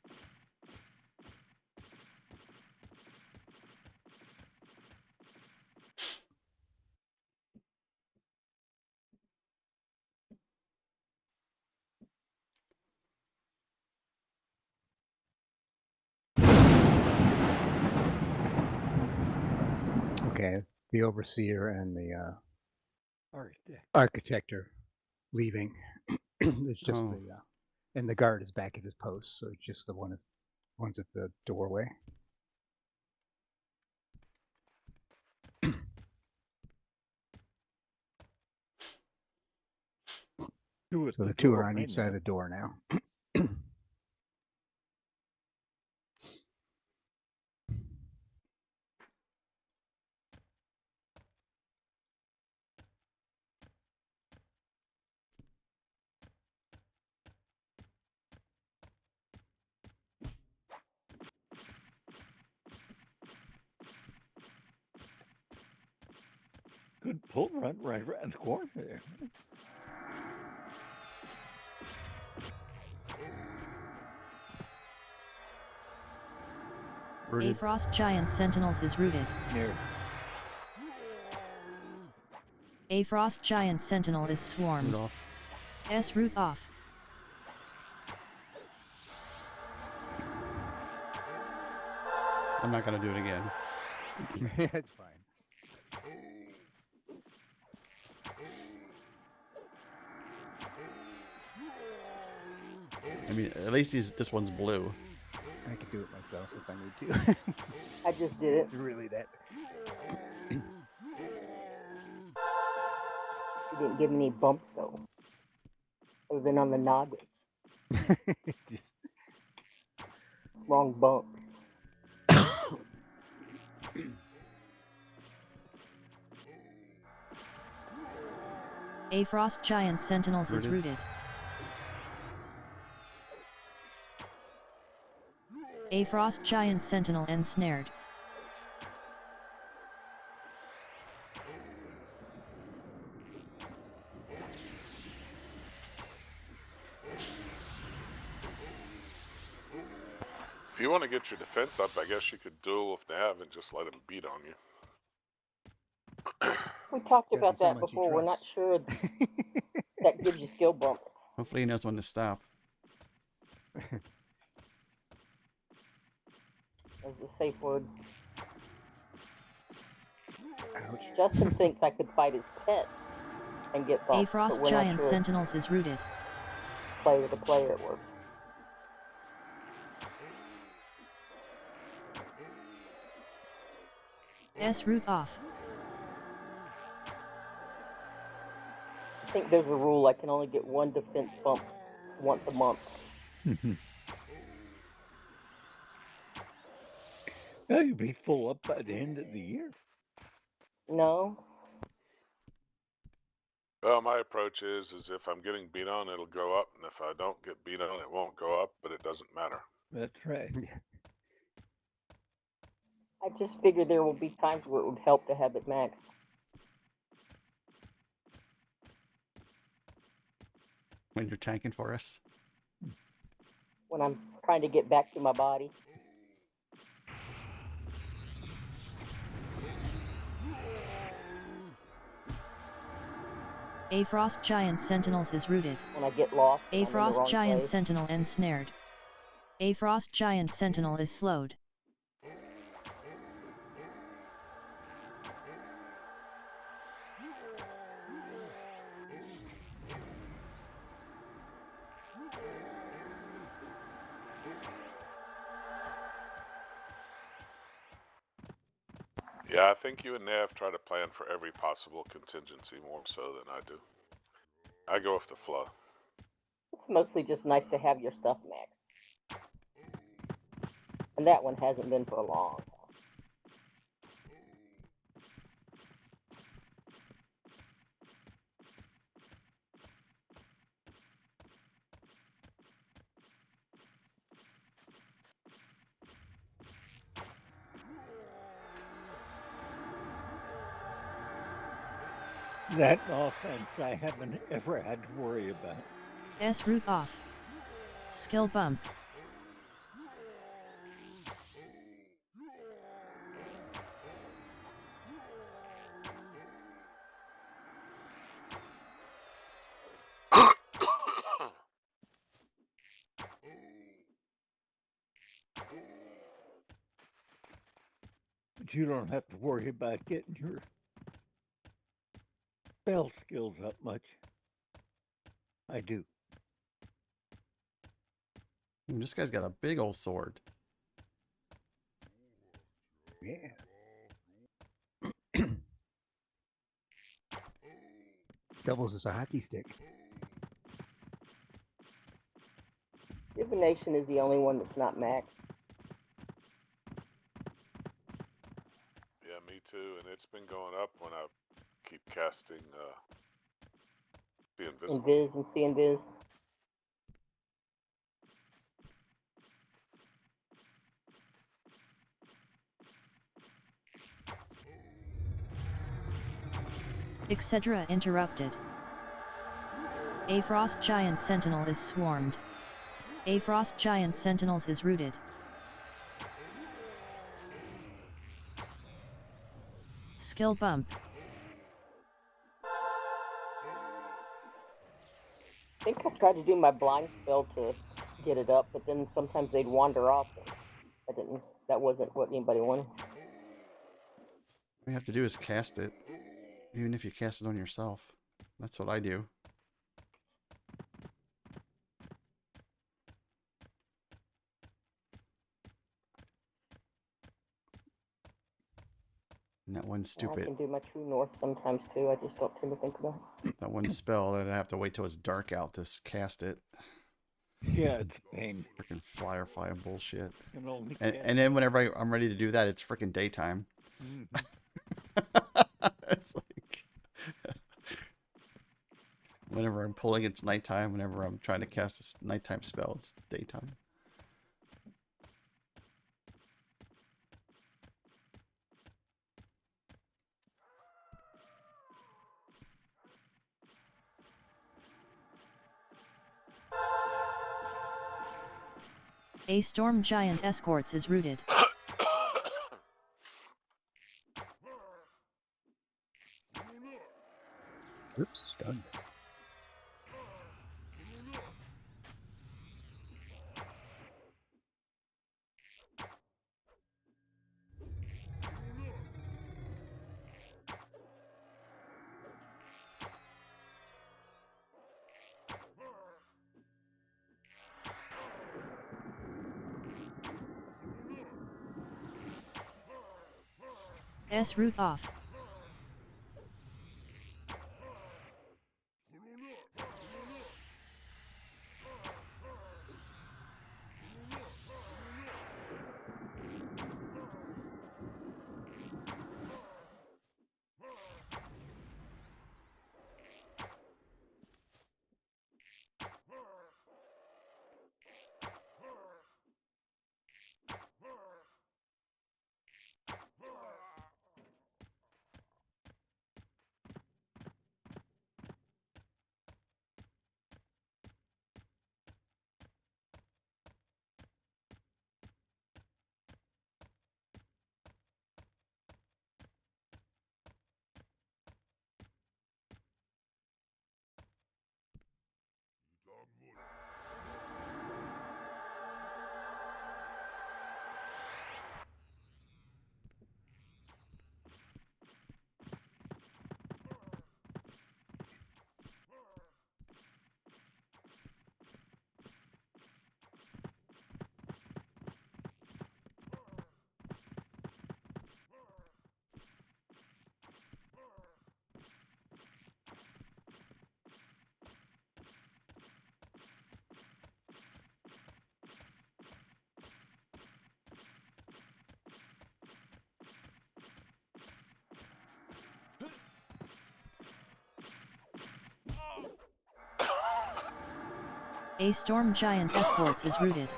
Okay, the overseer and the Architect. architect are leaving. It's just Oh. the and the guard is back at his post, so it's just the ones at the doorway. Two at So the the two door are on right each side of now. the door now. Good pull right around the corner there. A Rooted. Frost Giant Sentinels is rooted. There. A Frost Giant Sentinel is Root swarmed. off. S root off. I'm not gonna do it again. That's fine. I mean, at least this one's blue. I can do it myself if I need to. I just did it. It's really that. She didn't give me any bumps though, other than on the noggin. Just Wrong bump. A Frost Giant Sentinels is Rooted. rooted. A Frost Giant Sentinel ensnared. If you want to get your defense up, I guess you could duel with Nav and just let him beat on you. We talked Gotta be about that someone you before. We're not trust. sure that gives you skill bumps. Hopefully he knows when to stop. That's a safe word. Ouch. Justin thinks I could fight his pet and get A bumps, but Frost we're not Giant sure. Sentinels is rooted. Player to player it works. S root off. I think there's a rule I can only get one defense bump once a month. Well, you'll be full up by the end of the year. No, Well, my approach is if I'm getting beat on, it'll go up, and if I don't get beat on, it won't go up, but it doesn't matter. That's right. I just figure there will be times where it would help to have it maxed. When you're tanking for us. When I'm trying to get back to my body. A Frost Giant Sentinels is rooted. When I get lost. A And I'm in the Frost wrong Giant place. Sentinel ensnared. A Frost Giant Sentinel is slowed. Yeah, I think you and Nev try to plan for every possible contingency more so than I do. I go with the flow. It's mostly just nice to have your stuff maxed, and that one hasn't been for a long time. That offense I haven't ever had to worry about. S root off. Skill bump. But you don't have to worry about getting your spell skills up much. I do. This guy's got a big old sword. Yeah. Doubles as a hockey stick. Divination is the only one that's not maxed. Yeah, me too. And it's been going up when I keep casting the invisible. Invis and see invis. Etc. interrupted. A frost giant sentinel is swarmed. A frost giant sentinels is rooted. Skill bump. I think I tried to do my blind spell to get it up, but then sometimes they'd wander off. And I didn't. That wasn't what anybody wanted. All you have to do is cast it, even if you cast it on yourself. That's what I do. And that one I stupid, can do my true north sometimes too. I just don't tend to think about it. that one spell that I have to wait till it's dark out to cast it. Yeah, it's a pain. Freaking firefly bullshit. You can only And, cast- and then whenever I'm ready to do that, it's freaking daytime. Mhm. It's like whenever I'm pulling, it's nighttime. Whenever I'm trying to cast a nighttime spell, it's daytime. A storm giant escorts is rooted. Oops, stunned. S root off. A storm giant escorts is routed.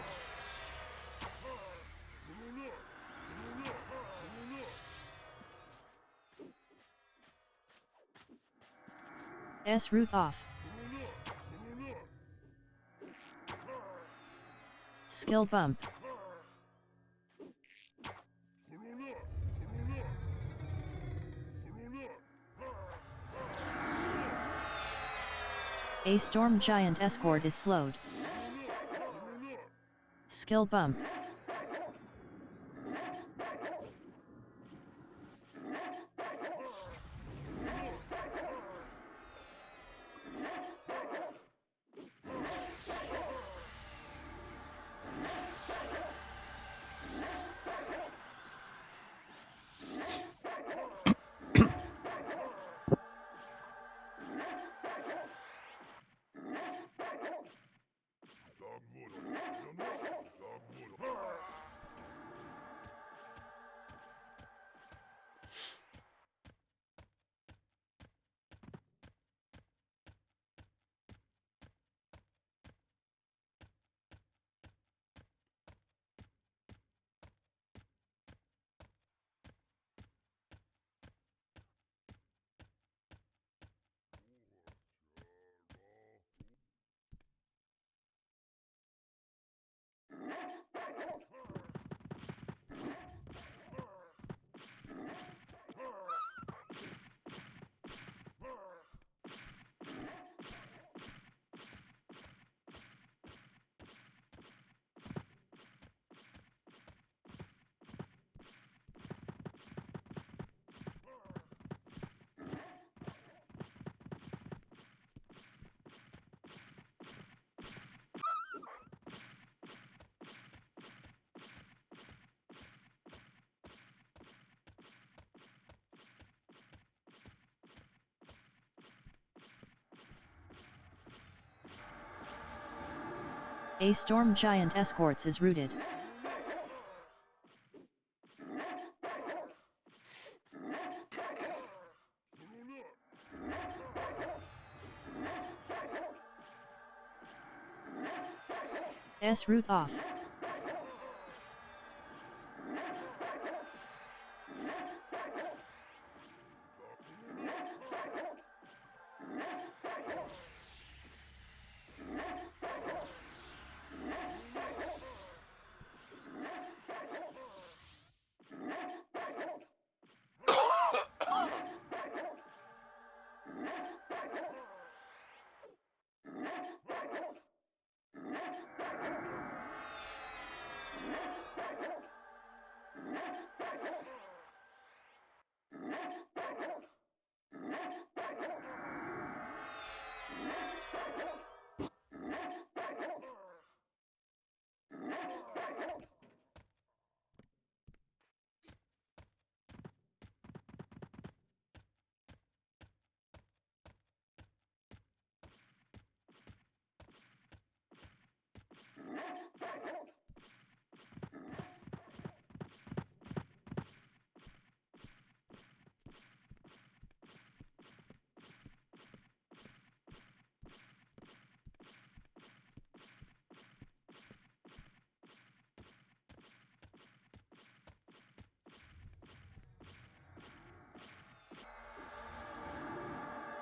S route off. Skill bump. A storm giant escort is slowed. Skill bump. A storm giant escorts is routed. S route off.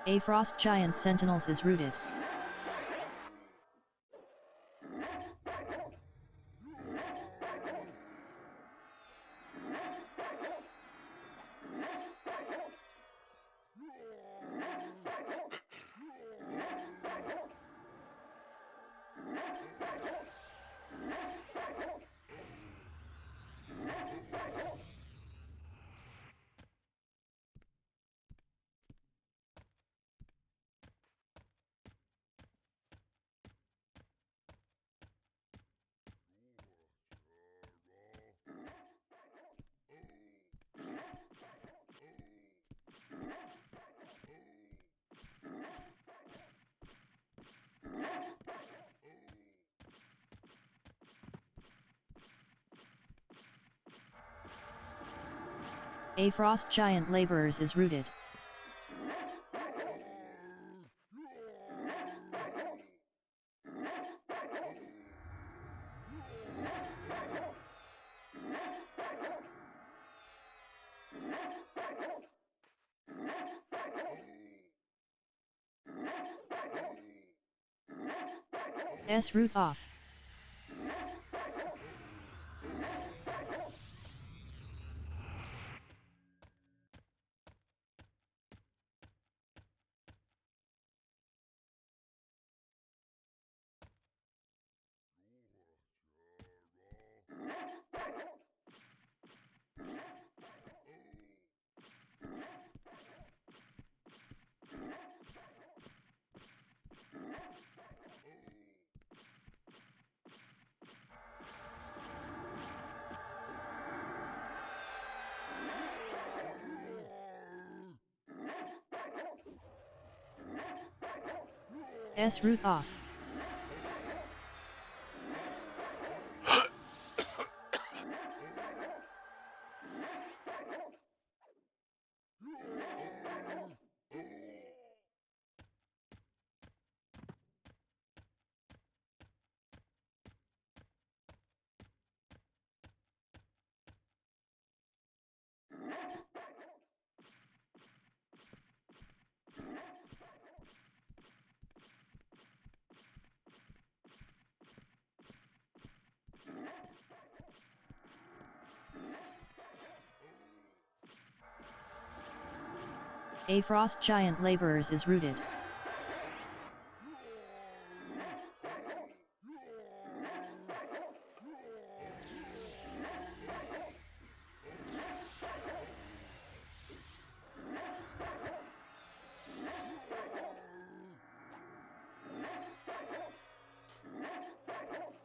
A frost giant sentinels is routed. A frost giant laborers is routed. S route off. S route off. A frost giant laborers is routed.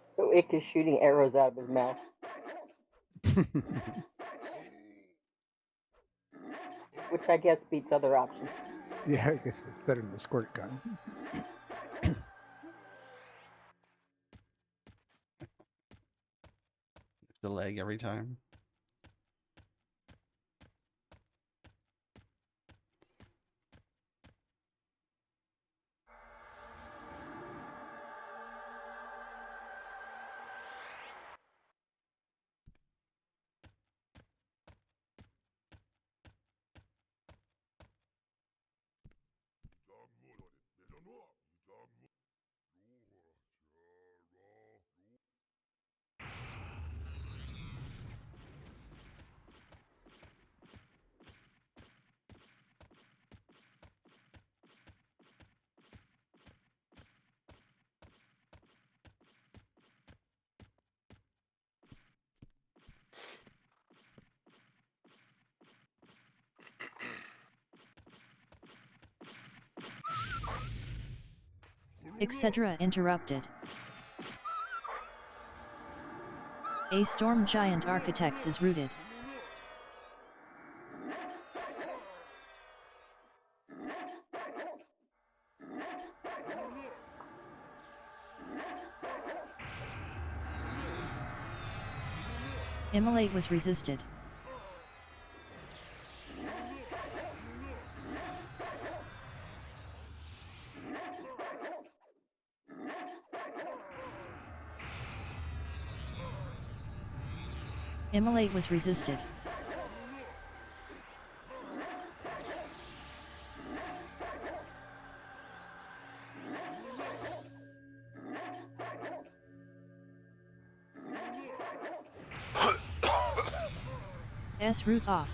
So Ick is shooting arrows out of his mouth. Which I guess beats other options. Yeah, I guess it's better than the squirt gun. The leg every time. Etc. interrupted. A storm giant architects is routed. Immolate was resisted. Immolate was resisted. S route off.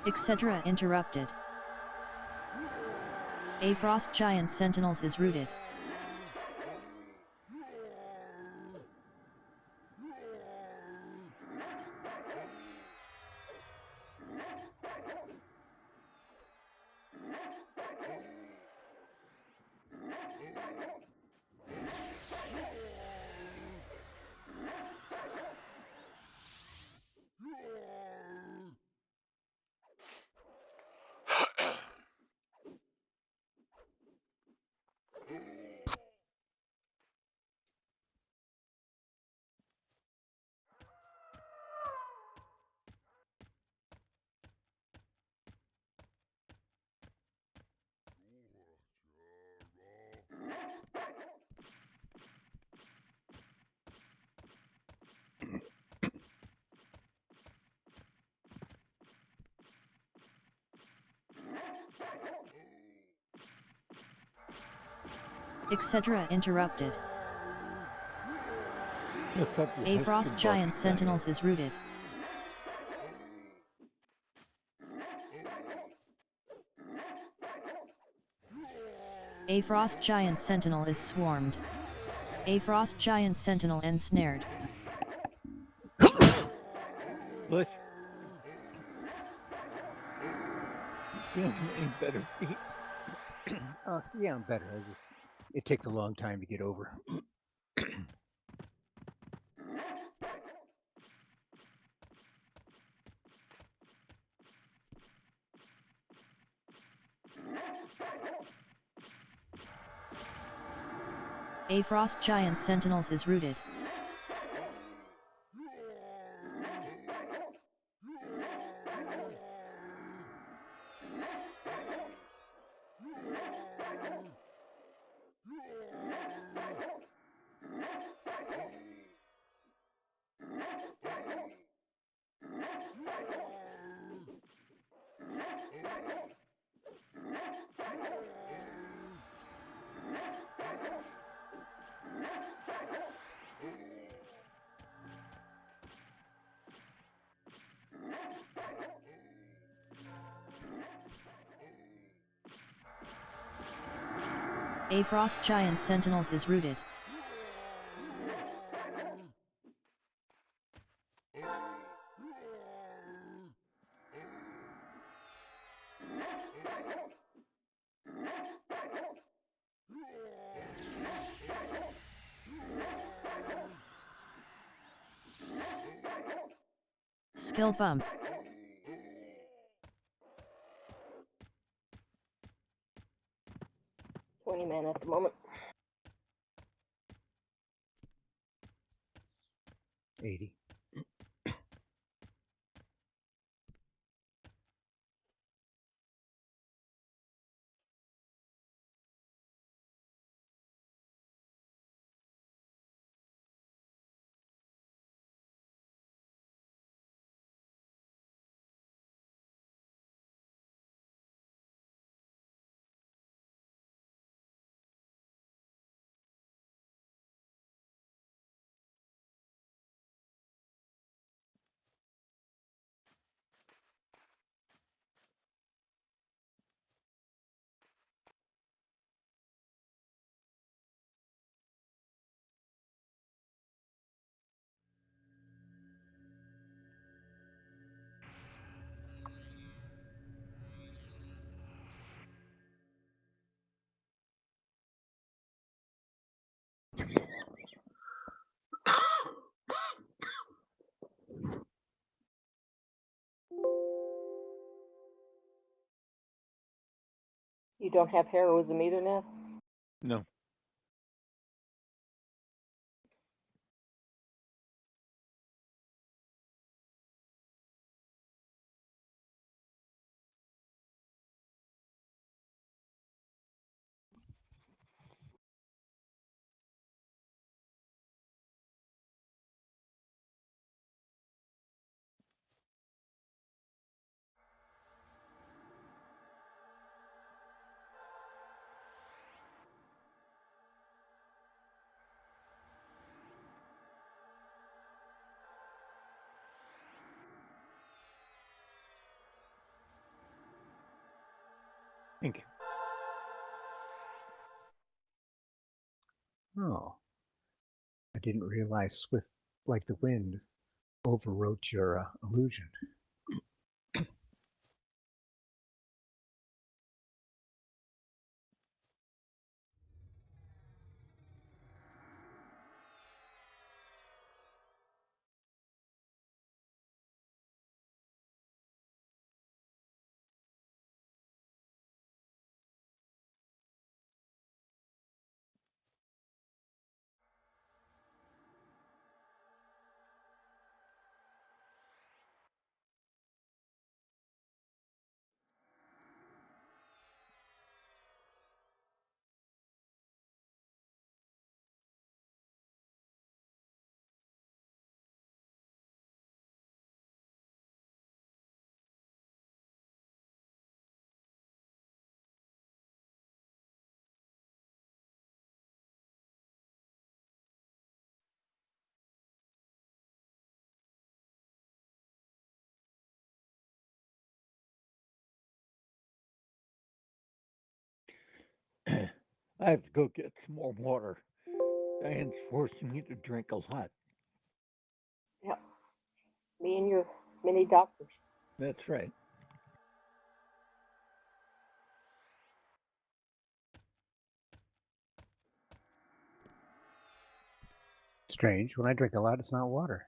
Etc. interrupted. A frost giant sentinels is routed. etc. interrupted. What's up, you A Hester Frost Giant Buck Sentinels is rooted. A Frost Giant Sentinel is swarmed. A Frost Giant Sentinel ensnared. Bush, feeling any better, Pete? Yeah, I'm better. It takes a long time to get over. A Frost Giant Sentinels is rooted. A Frost Giant Sentinels is rooted. Skill bump. $20 at the moment. 80. You don't have heroism either now? No. Thank you. Oh, I didn't realize Swift like the wind overwrote your illusion. I have to go get some more water. Diane's forcing me to drink a lot. Yeah, me and your mini doctors. That's right. Strange. When I drink a lot, it's not water.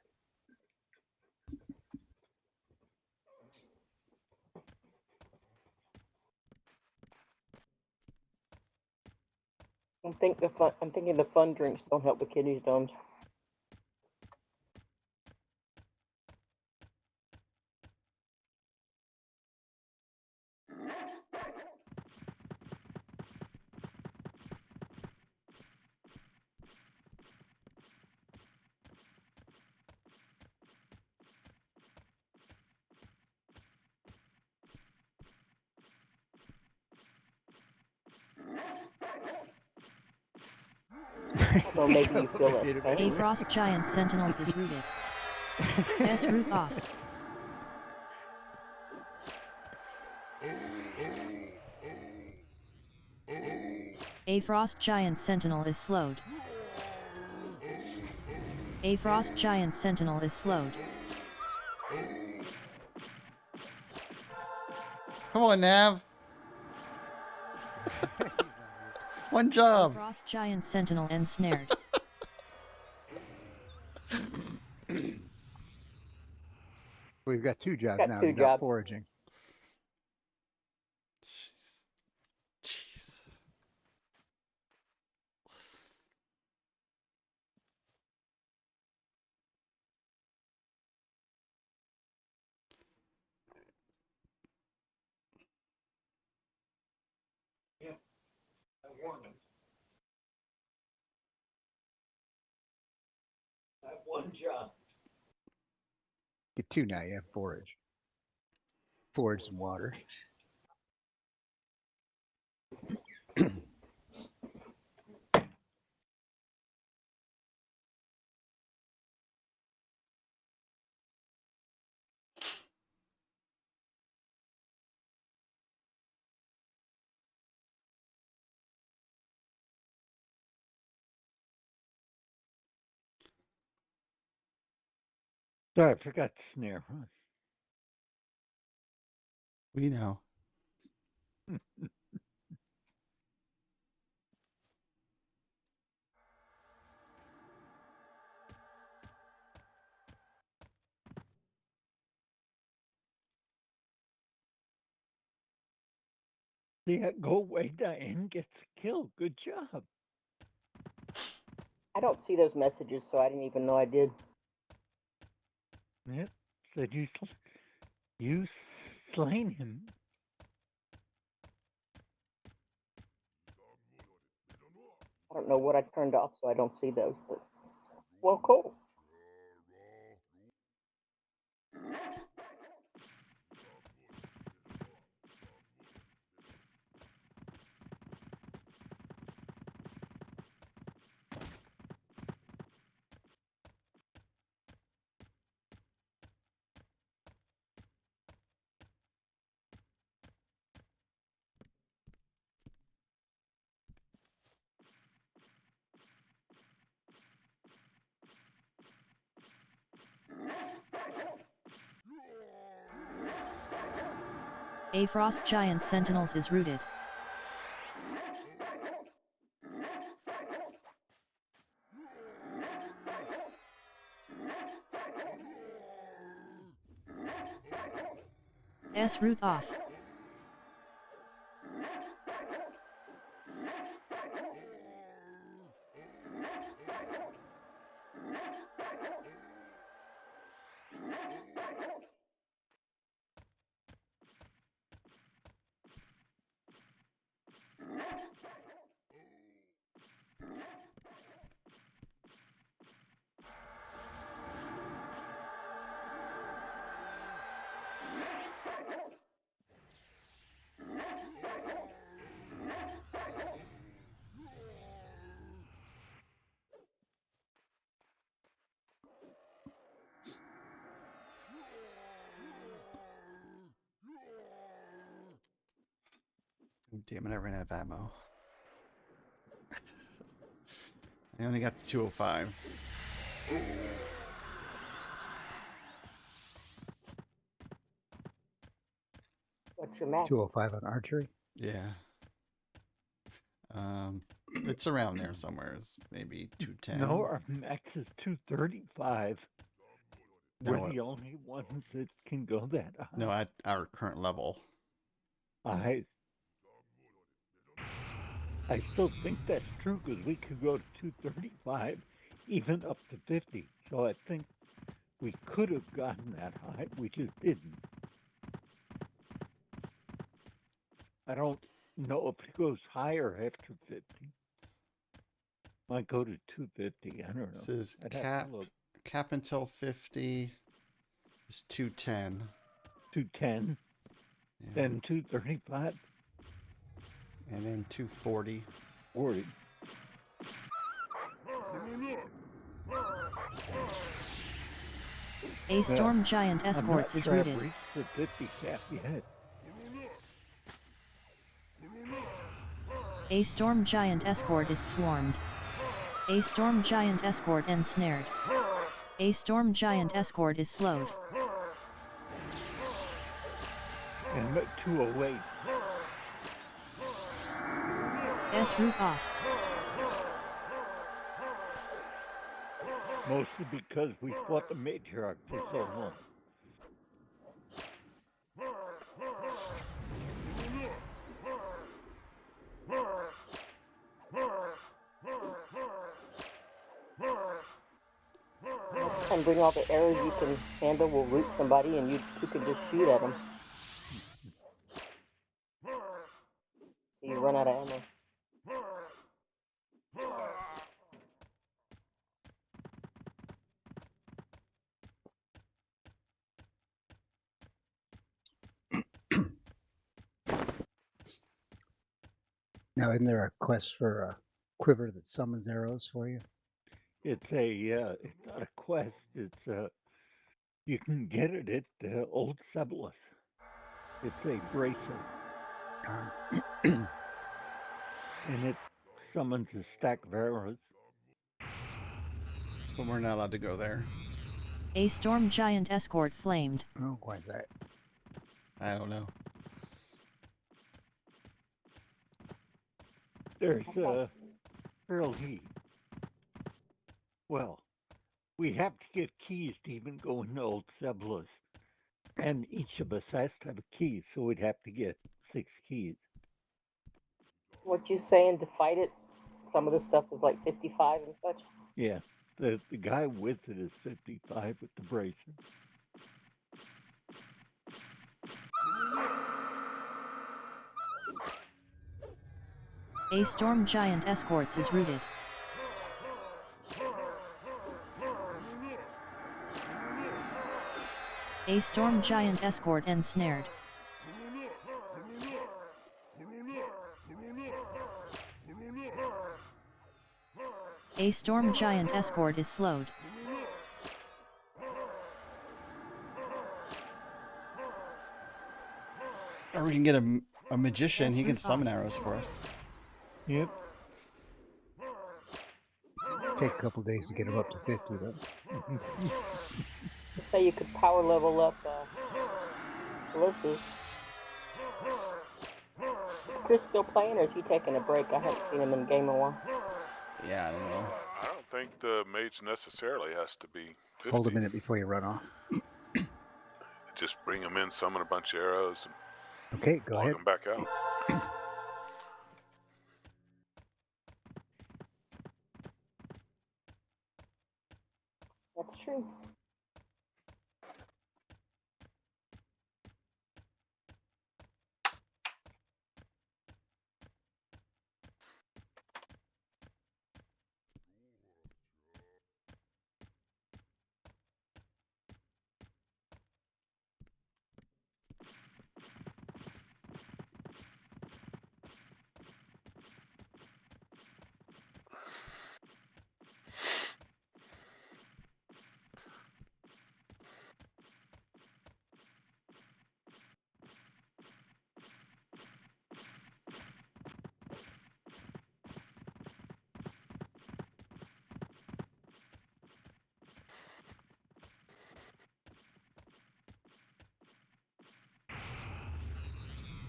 I'm thinking the fun drinks don't help with kidney stones. Although maybe you feel less A pain. Frost Giant Sentinels is rooted. S root off. A Frost Giant Sentinel is slowed. A Frost Giant Sentinel is slowed. Come on, Nav. One A job. Frost Giant Sentinel ensnared. We've got 2 jobs Got now. 2 He's out jobs. foraging. Jeez. Jeez. I warned him. I have one job. Get 2 now. You have forage. Forage some water. Sorry, I forgot to snare. Huh? We know. Yeah, go away, Diane gets killed. Good job. I don't see those messages, so I didn't even know I did. Yep. Said you slain him. I don't know what I turned off, so I don't see those. But well, cool. A Frost Giant Sentinels is rooted. S root off. Oh, damn it, I ran out of ammo. I only got the 205. What's your max? 205 on archery. Yeah. It's around there somewhere. It's maybe 210. No, our max is 235. No, We're the only ones that can go that high. no, at our current level. I still think that's true because we could go to 235, even up to 50. So I think we could have gotten that high. We just didn't. I don't know if it goes higher after 50. Might go to 250. I don't know. This is I'd have cap to look. cap until 50 is 210. 210, Yeah. then 235, And then 240. 40. A storm giant escorts I'm is not sure rooted. I've reached the 50 cap yet. A storm giant escort is swarmed. A storm giant escort ensnared. A storm giant escort is slowed. And I'm at 208. S route off. Mostly because we fought the matriarch for so long. Next time, bring all the arrows you can handle. We'll root somebody, and you can just shoot at them. You run out of ammo. Now, isn't there a quest for a quiver that summons arrows for you? It's it's not a quest. It's you can get it at Old Sebulus. It's a bracer, and it summons a stack of arrows. But we're not allowed to go there. A storm giant escort flamed. Oh, why is that? I don't know. There's fairly well. We have to get keys to even go into Old Sebulus, and each of us has to have a key, so we'd have to get 6 keys. What you saying to fight it? Some of the stuff is like 55 and such. Yeah, the guy with it is 55 with the bracer. A storm giant escorts is rooted. A storm giant escort ensnared. A storm giant escort is slowed. Or we can get a magician. Yes, He can root summon off. arrows for us. Yep. Take a couple days to get them up to 50, though. You say you could power level up Alyssa's. Is Chris still playing, or is he taking a break? I haven't seen him in game in a while. Yeah, I don't know. I don't think the mage necessarily has to be 50. Hold a minute before you run off. Just bring them in, summon a bunch of arrows, and Okay, go log ahead. them back out. That's true.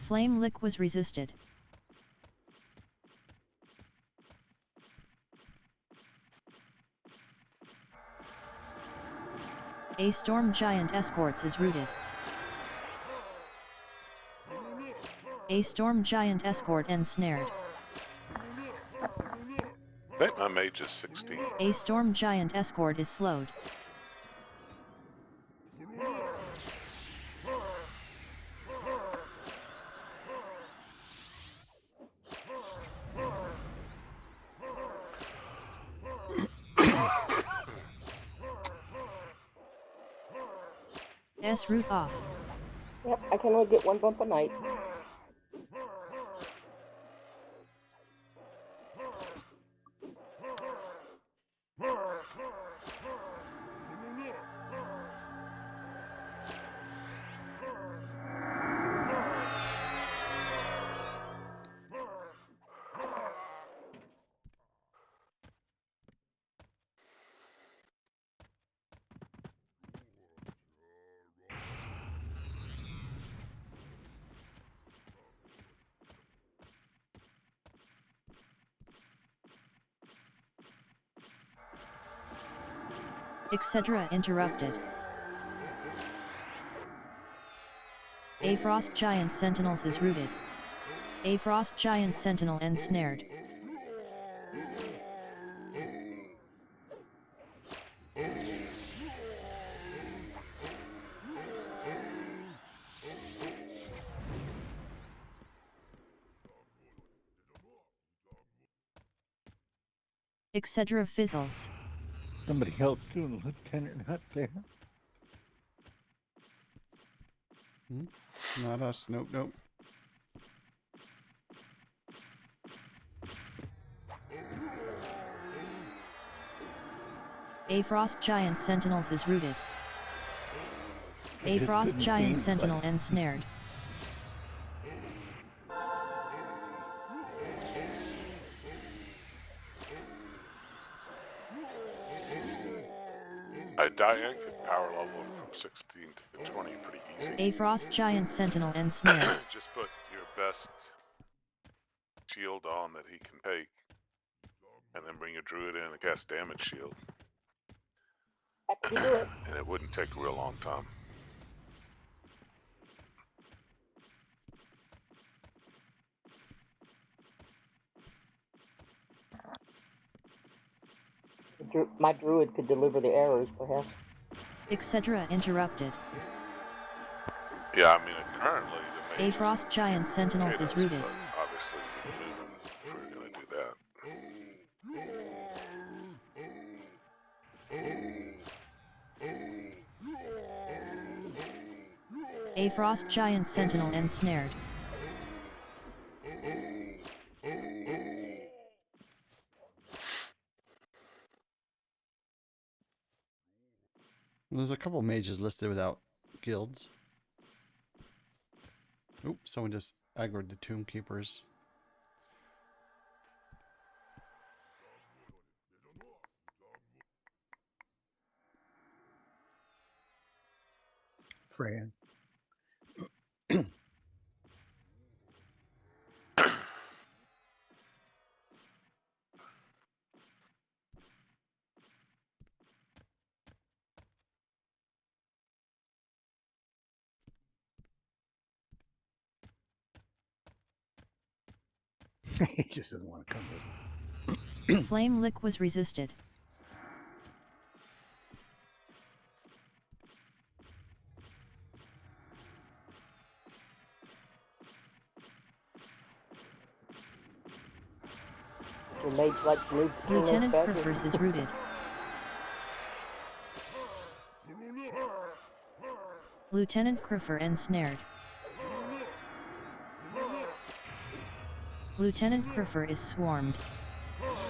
Flame lick was resisted. A storm giant escorts is rooted. A storm giant escort ensnared. I think my mage is 16. A storm giant escort is slowed. S route off. Yep, I can only get one bump a night. Etc. interrupted. A frost giant sentinels is rooted. A frost giant sentinel ensnared. Etc. fizzles. Somebody help soon, Lieutenant Hut there. Not us. Nope, nope. A frost giant sentinels is rooted. A just frost couldn't see giant anybody. sentinel ensnared. Diane could power level from 16 to 20 pretty easy. A frost giant sentinel ensnared. Just put your best shield on that he can take, and then bring your druid in and cast damage shield. Happy to do it. And it wouldn't take a real long time. My druid could deliver the arrows, perhaps. Etc. interrupted. Yeah, I mean, currently the A mage frost giant sentinels is potatoes, rooted. but obviously we can move him if we're going to do that. A frost giant sentinel ensnared. There's a couple mages listed without guilds. Oop, someone just aggroed the Tomb Keepers. Fran. He just doesn't want to come visit. Flame lick was resisted. The mage like to move the Lieutenant back. Prefers is rooted. Lieutenant Criffer ensnared. Lieutenant Criffer is swarmed.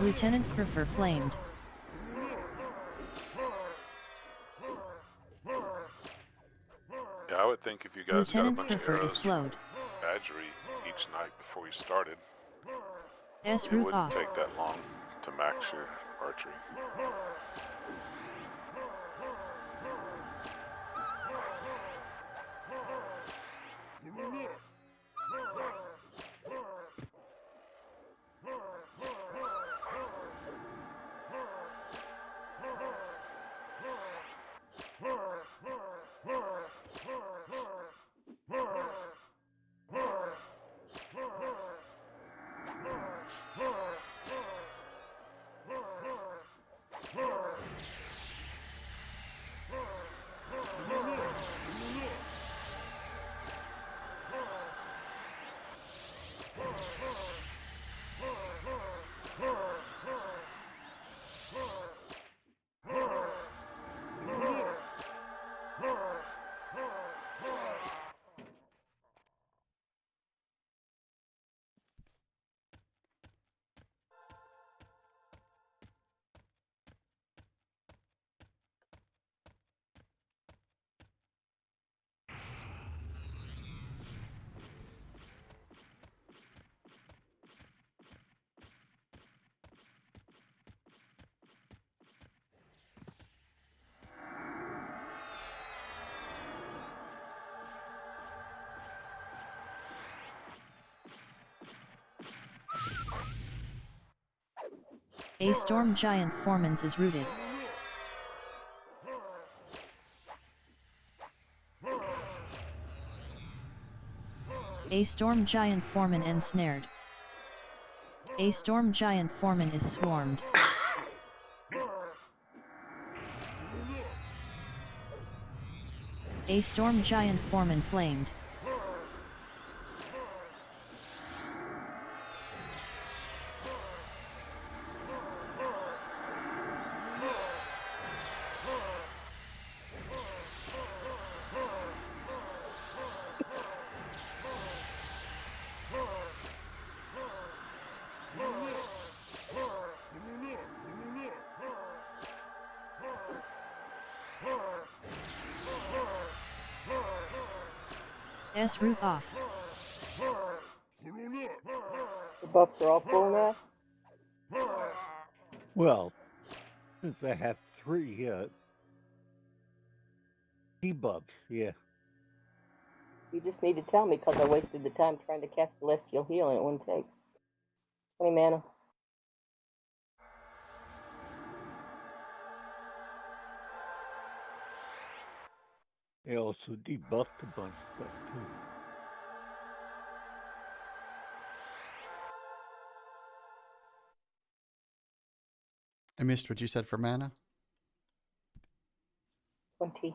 Lieutenant Criffer flamed. Yeah, I would think if you guys Lieutenant got a bunch of Criffer is arrows slowed. from Badgery each night before you started, S it route wouldn't off. take that long to max your archery. A storm giant formans is rooted. A storm giant foreman ensnared. A storm giant foreman is swarmed. A storm giant foreman flamed. S root off. The buffs are all full now. Well, since I have 3 debuffs, yeah. You just need to tell me because I wasted the time trying to cast Celestial Heal and it wouldn't take 20 mana. They also debuffed a bunch of stuff too. I missed what you said for mana. 20.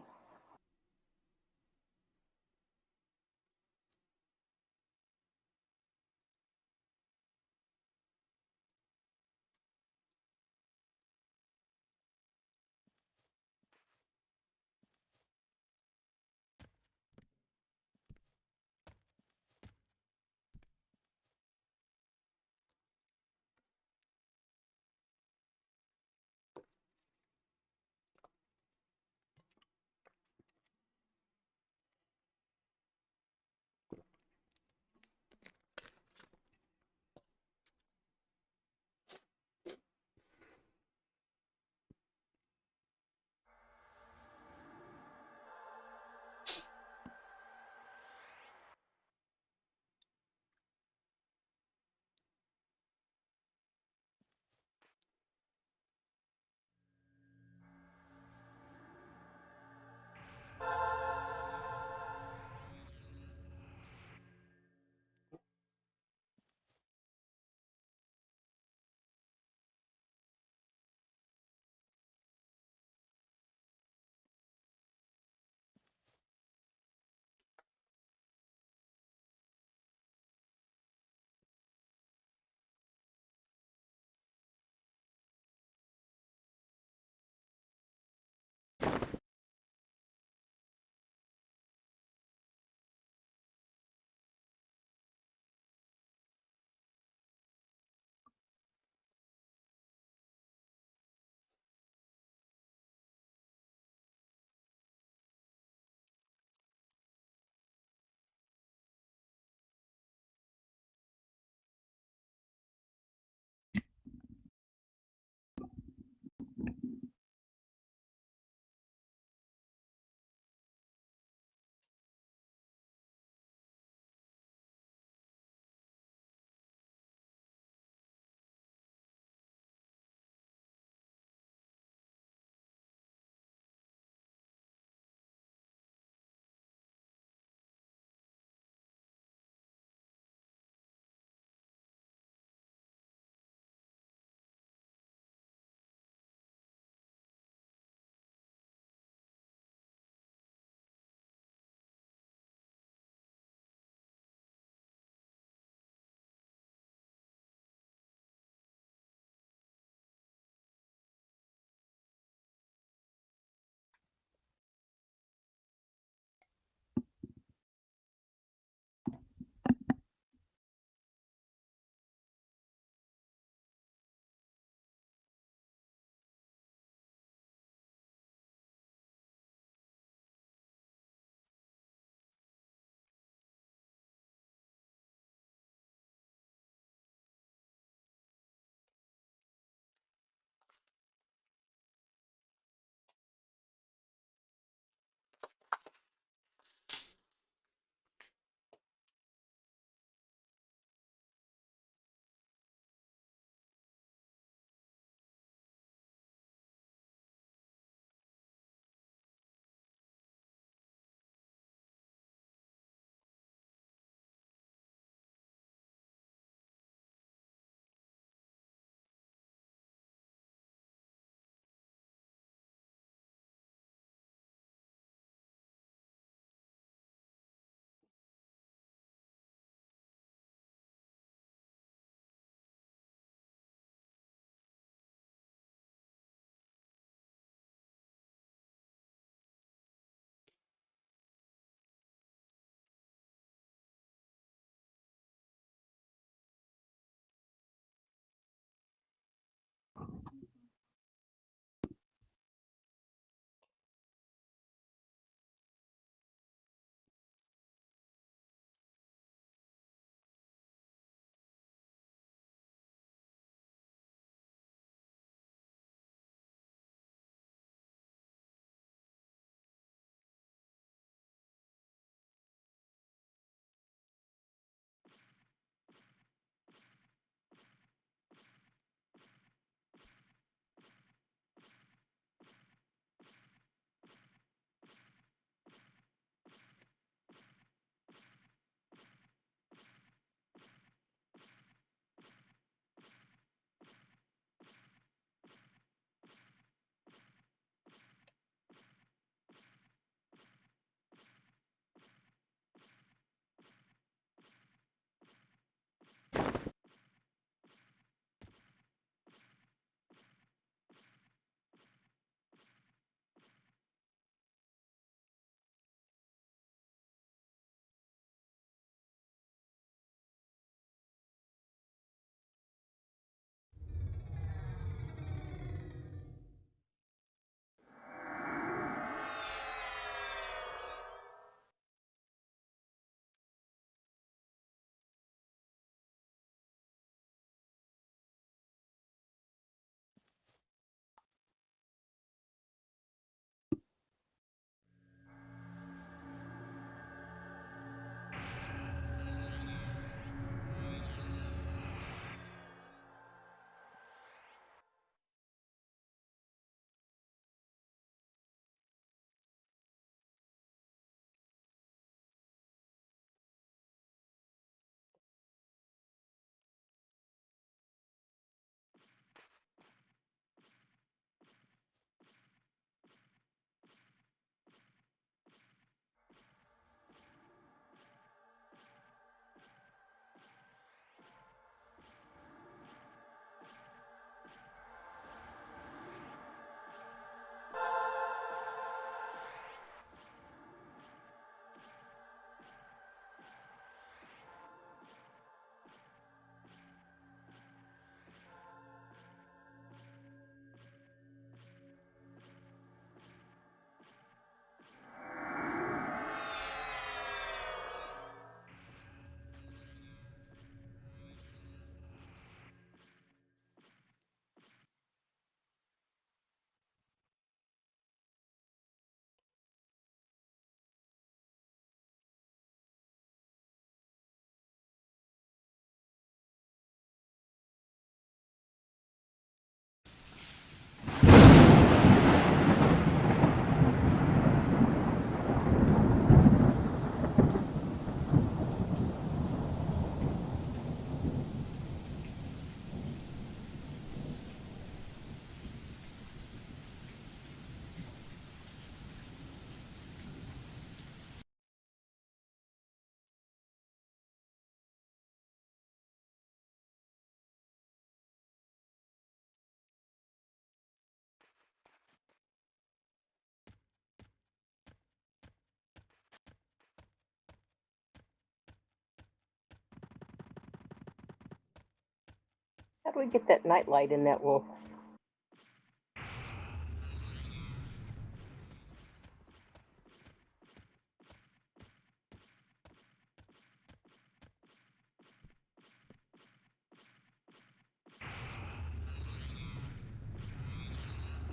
do we get that nightlight in that wolf?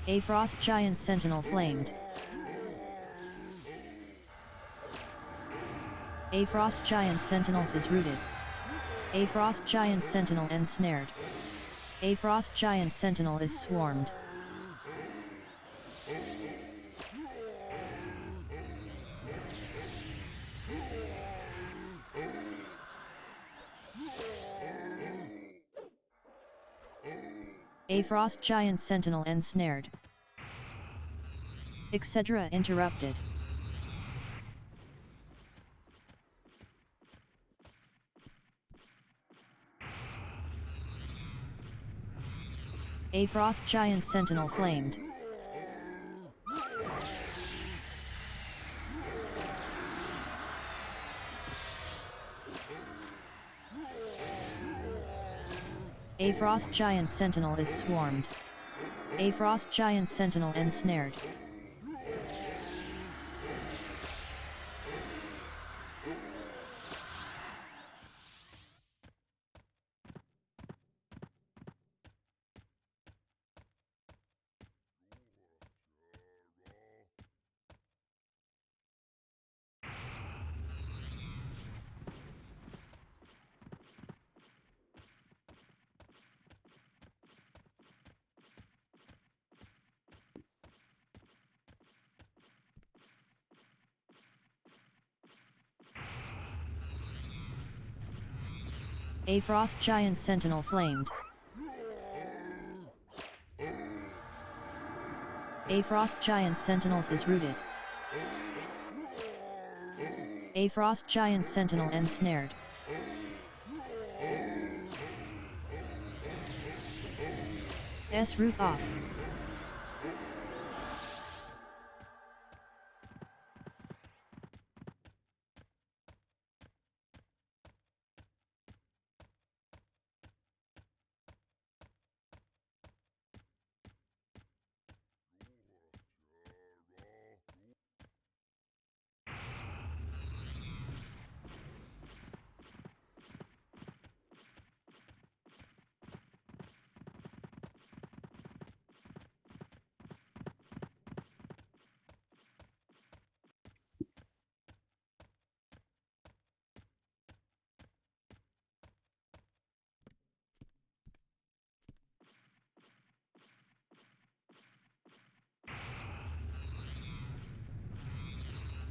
A frost giant sentinel flamed. A frost giant sentinels is rooted. A frost giant sentinel ensnared. A frost giant sentinel is swarmed. A frost giant sentinel ensnared. Etc. interrupted. A frost giant sentinel flamed. A frost giant sentinel is swarmed. A frost giant sentinel ensnared. A frost giant sentinel flamed. A frost giant sentinels is rooted. A frost giant sentinel ensnared. S root off.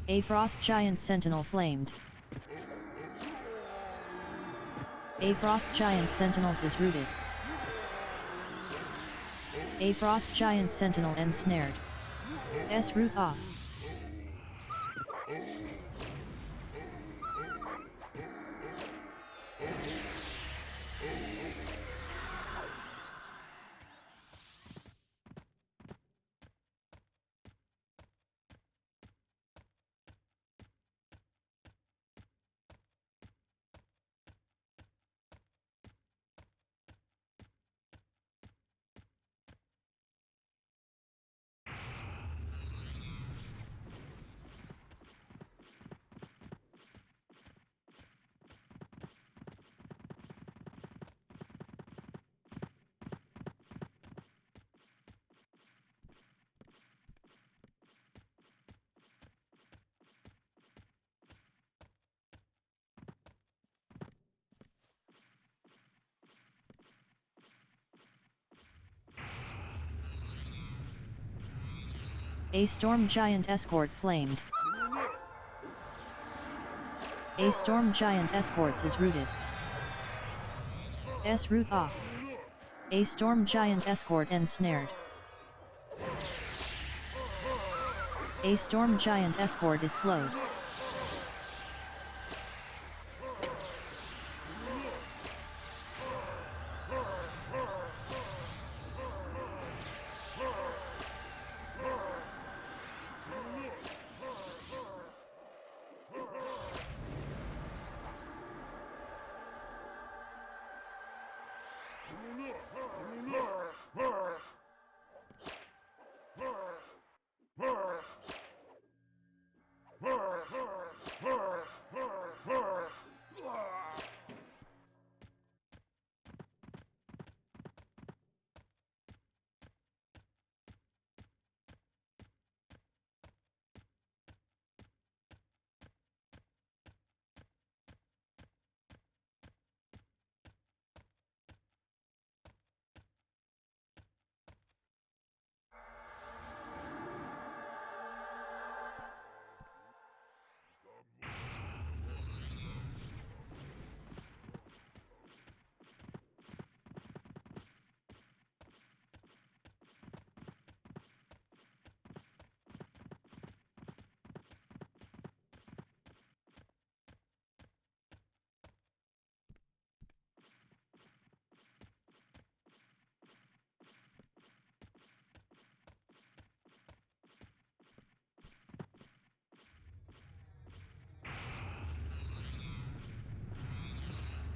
A frost giant sentinel flamed. A frost giant sentinels is rooted. A frost giant sentinel ensnared. S root off. A storm giant escort flamed. A storm giant escorts is rooted. S root off. A storm giant escort ensnared. A storm giant escort is slowed.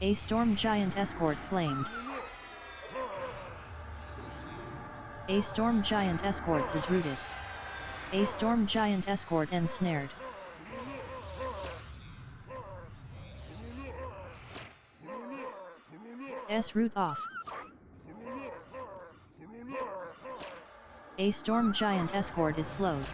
A storm giant escort flamed. A storm giant escorts is routed. A storm giant escort ensnared. S route off. A storm giant escort is slowed.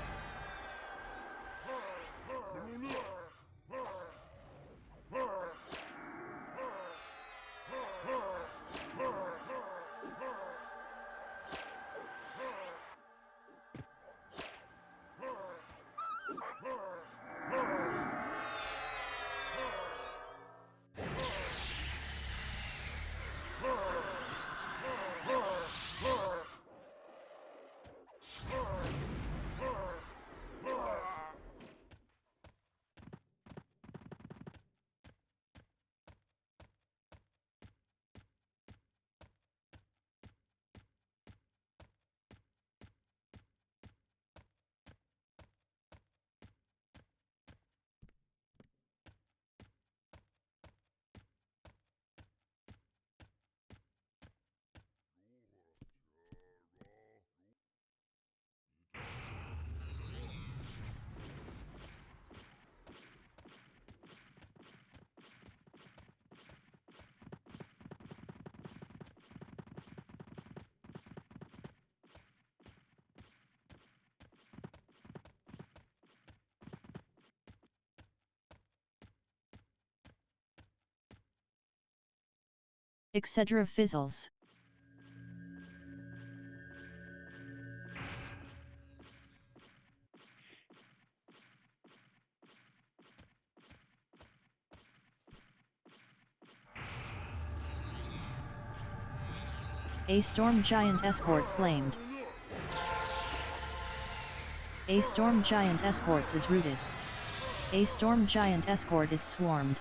Etc. fizzles. A storm giant escort flamed. A storm giant escorts is routed. A storm giant escort is swarmed.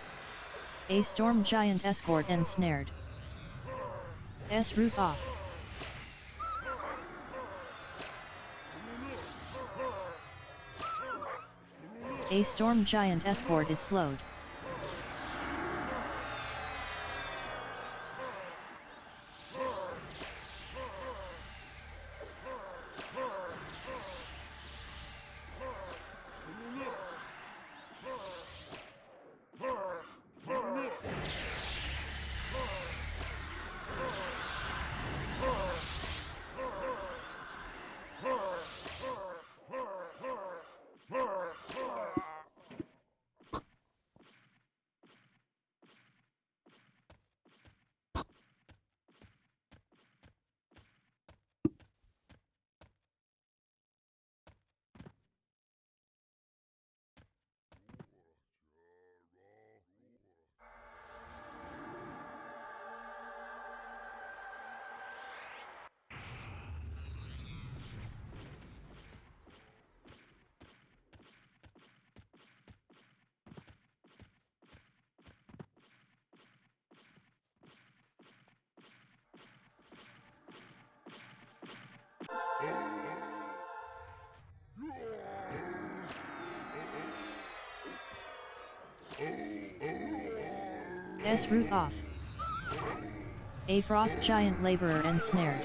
A storm giant escort ensnared. S route off. A storm giant escort is slowed. S route off. A frost giant laborer ensnared.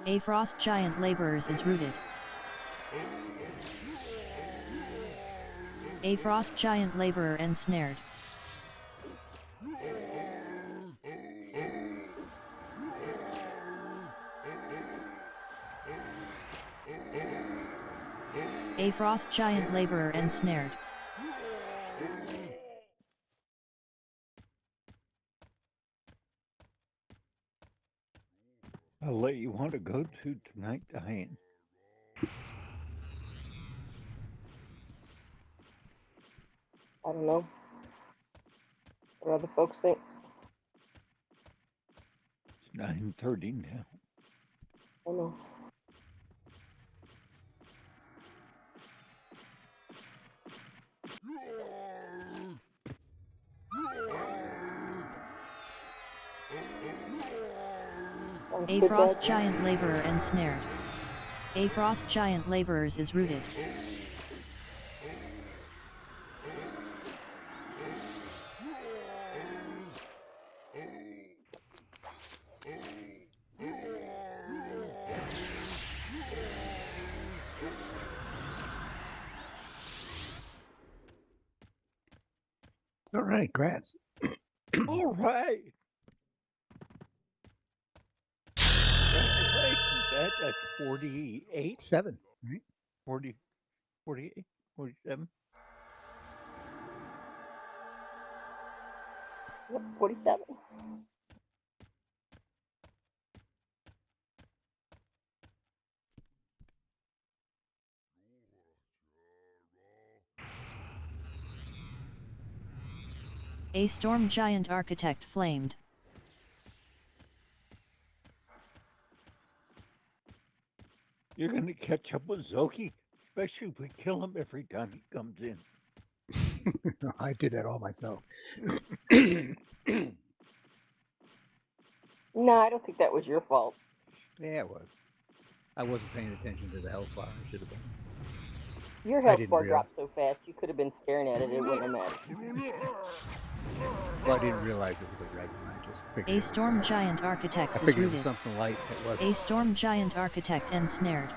A frost giant laborers is rooted. A frost giant laborer ensnared. A frost giant laborer ensnared. I'll let you want to go to tonight, Diane. I don't know. What do other folks think? It's 9:30 now. I don't know. Sounds A good, frost Dad? giant laborer ensnared. A frost giant laborers is rooted. All right, Gratz. All right. Congratulations, Bet. That's 48, 7, right? 40, 48, 47. Yep, 47. A storm giant architect flamed. You're going to catch up with Zoki, especially if we kill him every time he comes in. I did that all myself. No, I don't think that was your fault. Yeah, it was. I wasn't paying attention to the hellfire. I should have been. Your I health didn't bar realize. dropped so fast you could have been staring at it. It wouldn't have mattered. Well, I didn't realize it was a red one. I just figured. A it was storm something- giant I architect is figured it was rooted. something light. It wasn't. A storm giant architect ensnared.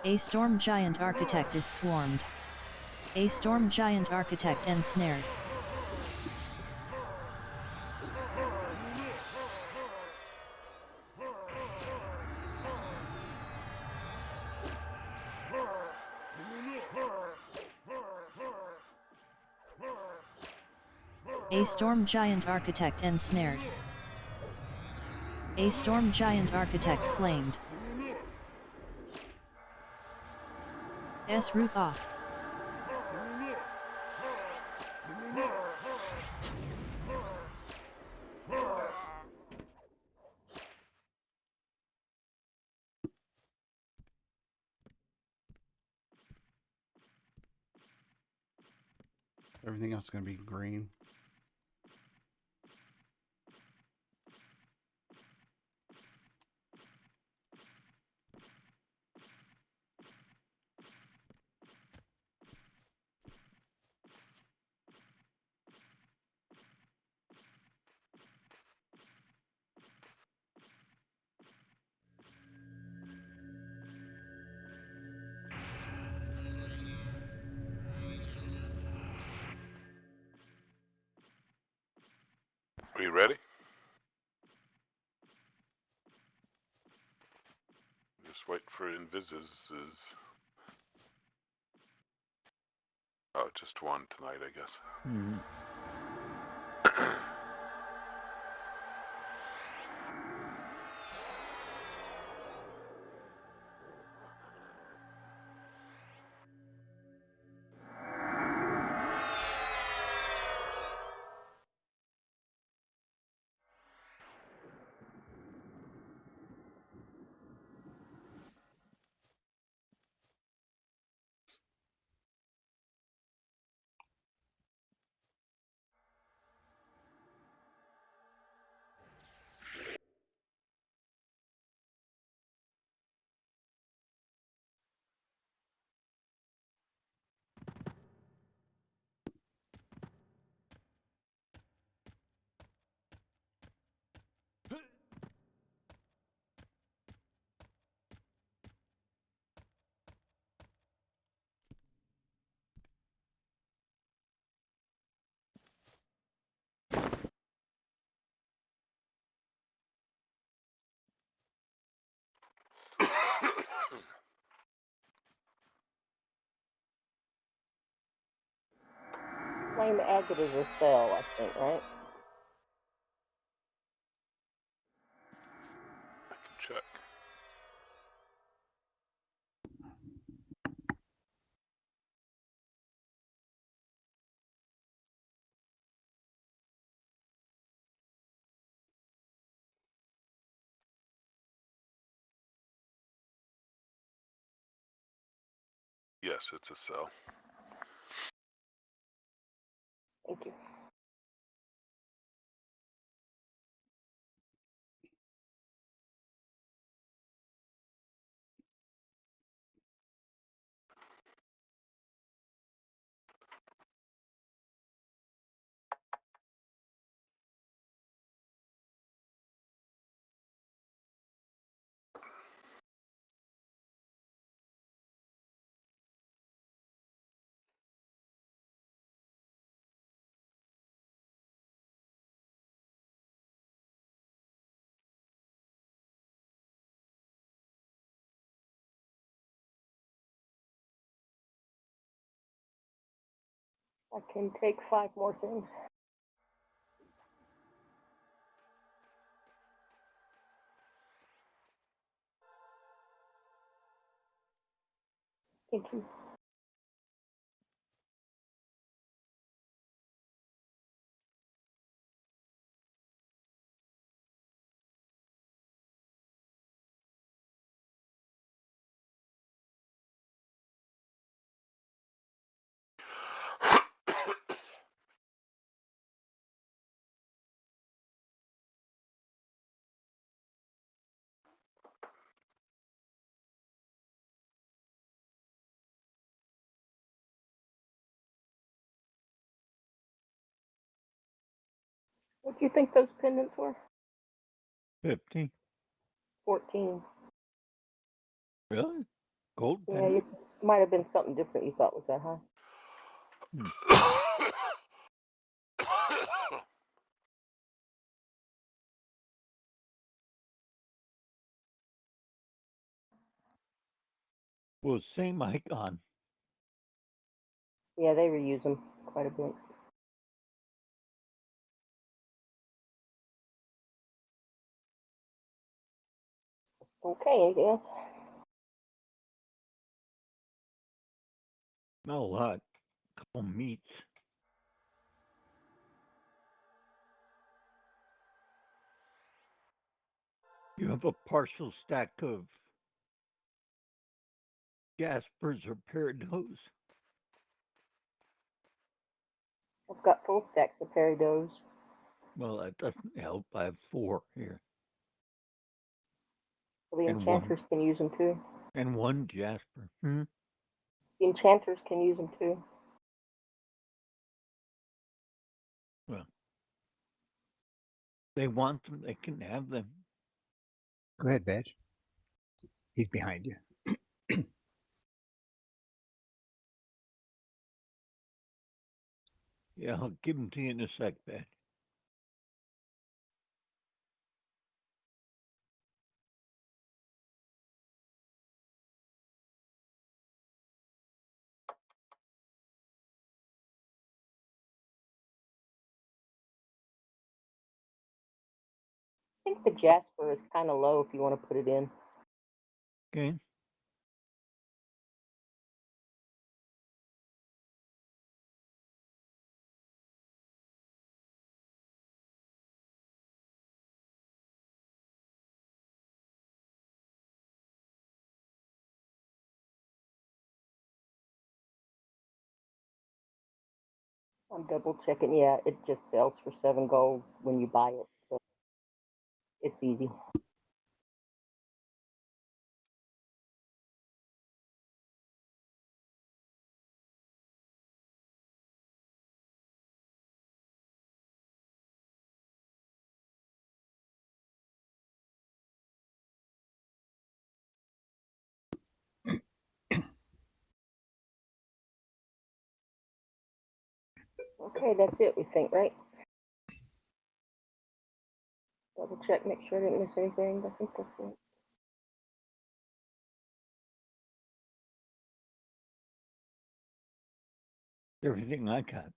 A storm giant architect is swarmed. A storm giant architect ensnared. A storm giant architect ensnared. A storm giant architect flamed. S root off. Everything else is going to be green. Are you ready? Just wait for Invises. Oh, just one tonight, I guess. Hmm. claim agate as a cell, I think, right? I can check. Yes, it's a cell. Thank you. I can take 5 more things. Thank you. What do you think those pendants were? 50. 14. Really? Gold Yeah, pendant? it might have been something different you thought was that high. Well, same icon. Yeah, they reuse them quite a bit. Okay, anything else? Not a lot. Couple meats. You have a partial stack of Jaspers or Peridos. I've got full stacks of Peridos. Well, that doesn't help. I have 4 here. Well, the And one enchanters can use them too. and 1 Jasper. The enchanters can use them too. Well, they want them, they can have them. Go ahead, Veg. He's behind you. Yeah, I'll give them to you in a sec, Ben. I think the Jasper is kind of low if you want to put it in. Okay. I'm double checking. Yeah, it just sells for 7 gold when you buy it, so it's easy. Okay, that's it. We think, right? Double check, make sure I didn't miss anything. I think that's it. Everything I got.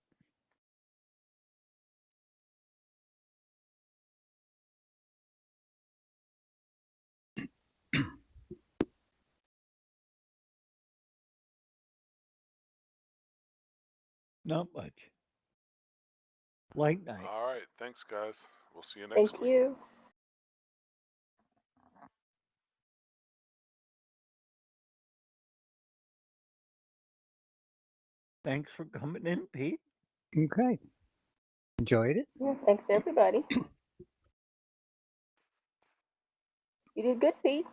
Not much. Light night. All right. Thanks, guys. We'll see you next Thank week. you. Thanks for coming in, Pete. Okay. Enjoyed it. Yeah, thanks everybody. You did good, Pete.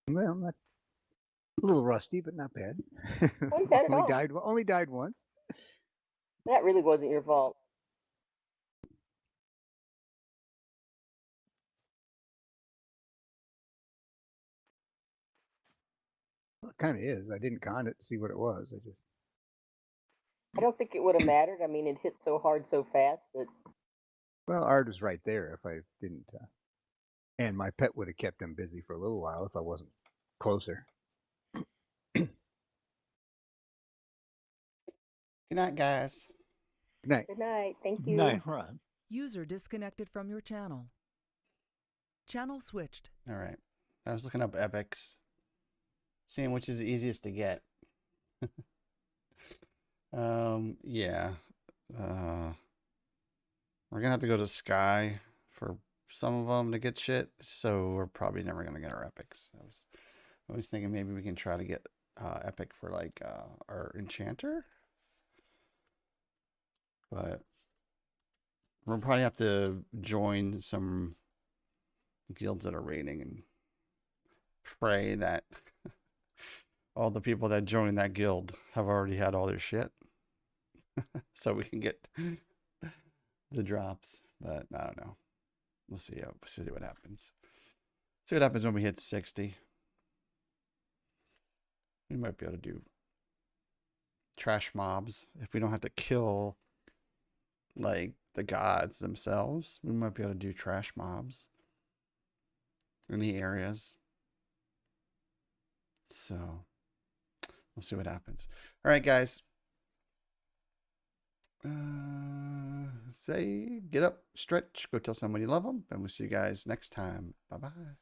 Well, not a little rusty, but not bad. Wasn't bad at all. Only died once. That really wasn't your fault. Well, it kind of is. I didn't con it to see what it was. I don't think it would have mattered. I mean, it hit so hard so fast that Well, Art was right there. If I didn't, and my pet would have kept him busy for a little while if I wasn't closer. Good night, guys. Good night. good night. Thank you. Night, Ron. User disconnected from your channel. Channel switched. All right. I was looking up epics, seeing which is the easiest to get. Yeah. We're gonna have to go to Sky for some of them to get shit, so we're probably never gonna get our epics. I was thinking maybe we can try to get epic for like our enchanter, but we'll probably have to join some guilds that are raiding and pray that all the people that join that guild have already had all their shit, so we can get the drops. But I don't know. We'll see. We'll see what happens. See what happens when we hit 60. We might be able to do trash mobs if we don't have to kill like the gods themselves. We might be able to do trash mobs in the areas. So we'll see what happens. All right, guys. Say, get up, stretch, go tell somebody you love them, and we'll see you guys next time. Bye bye.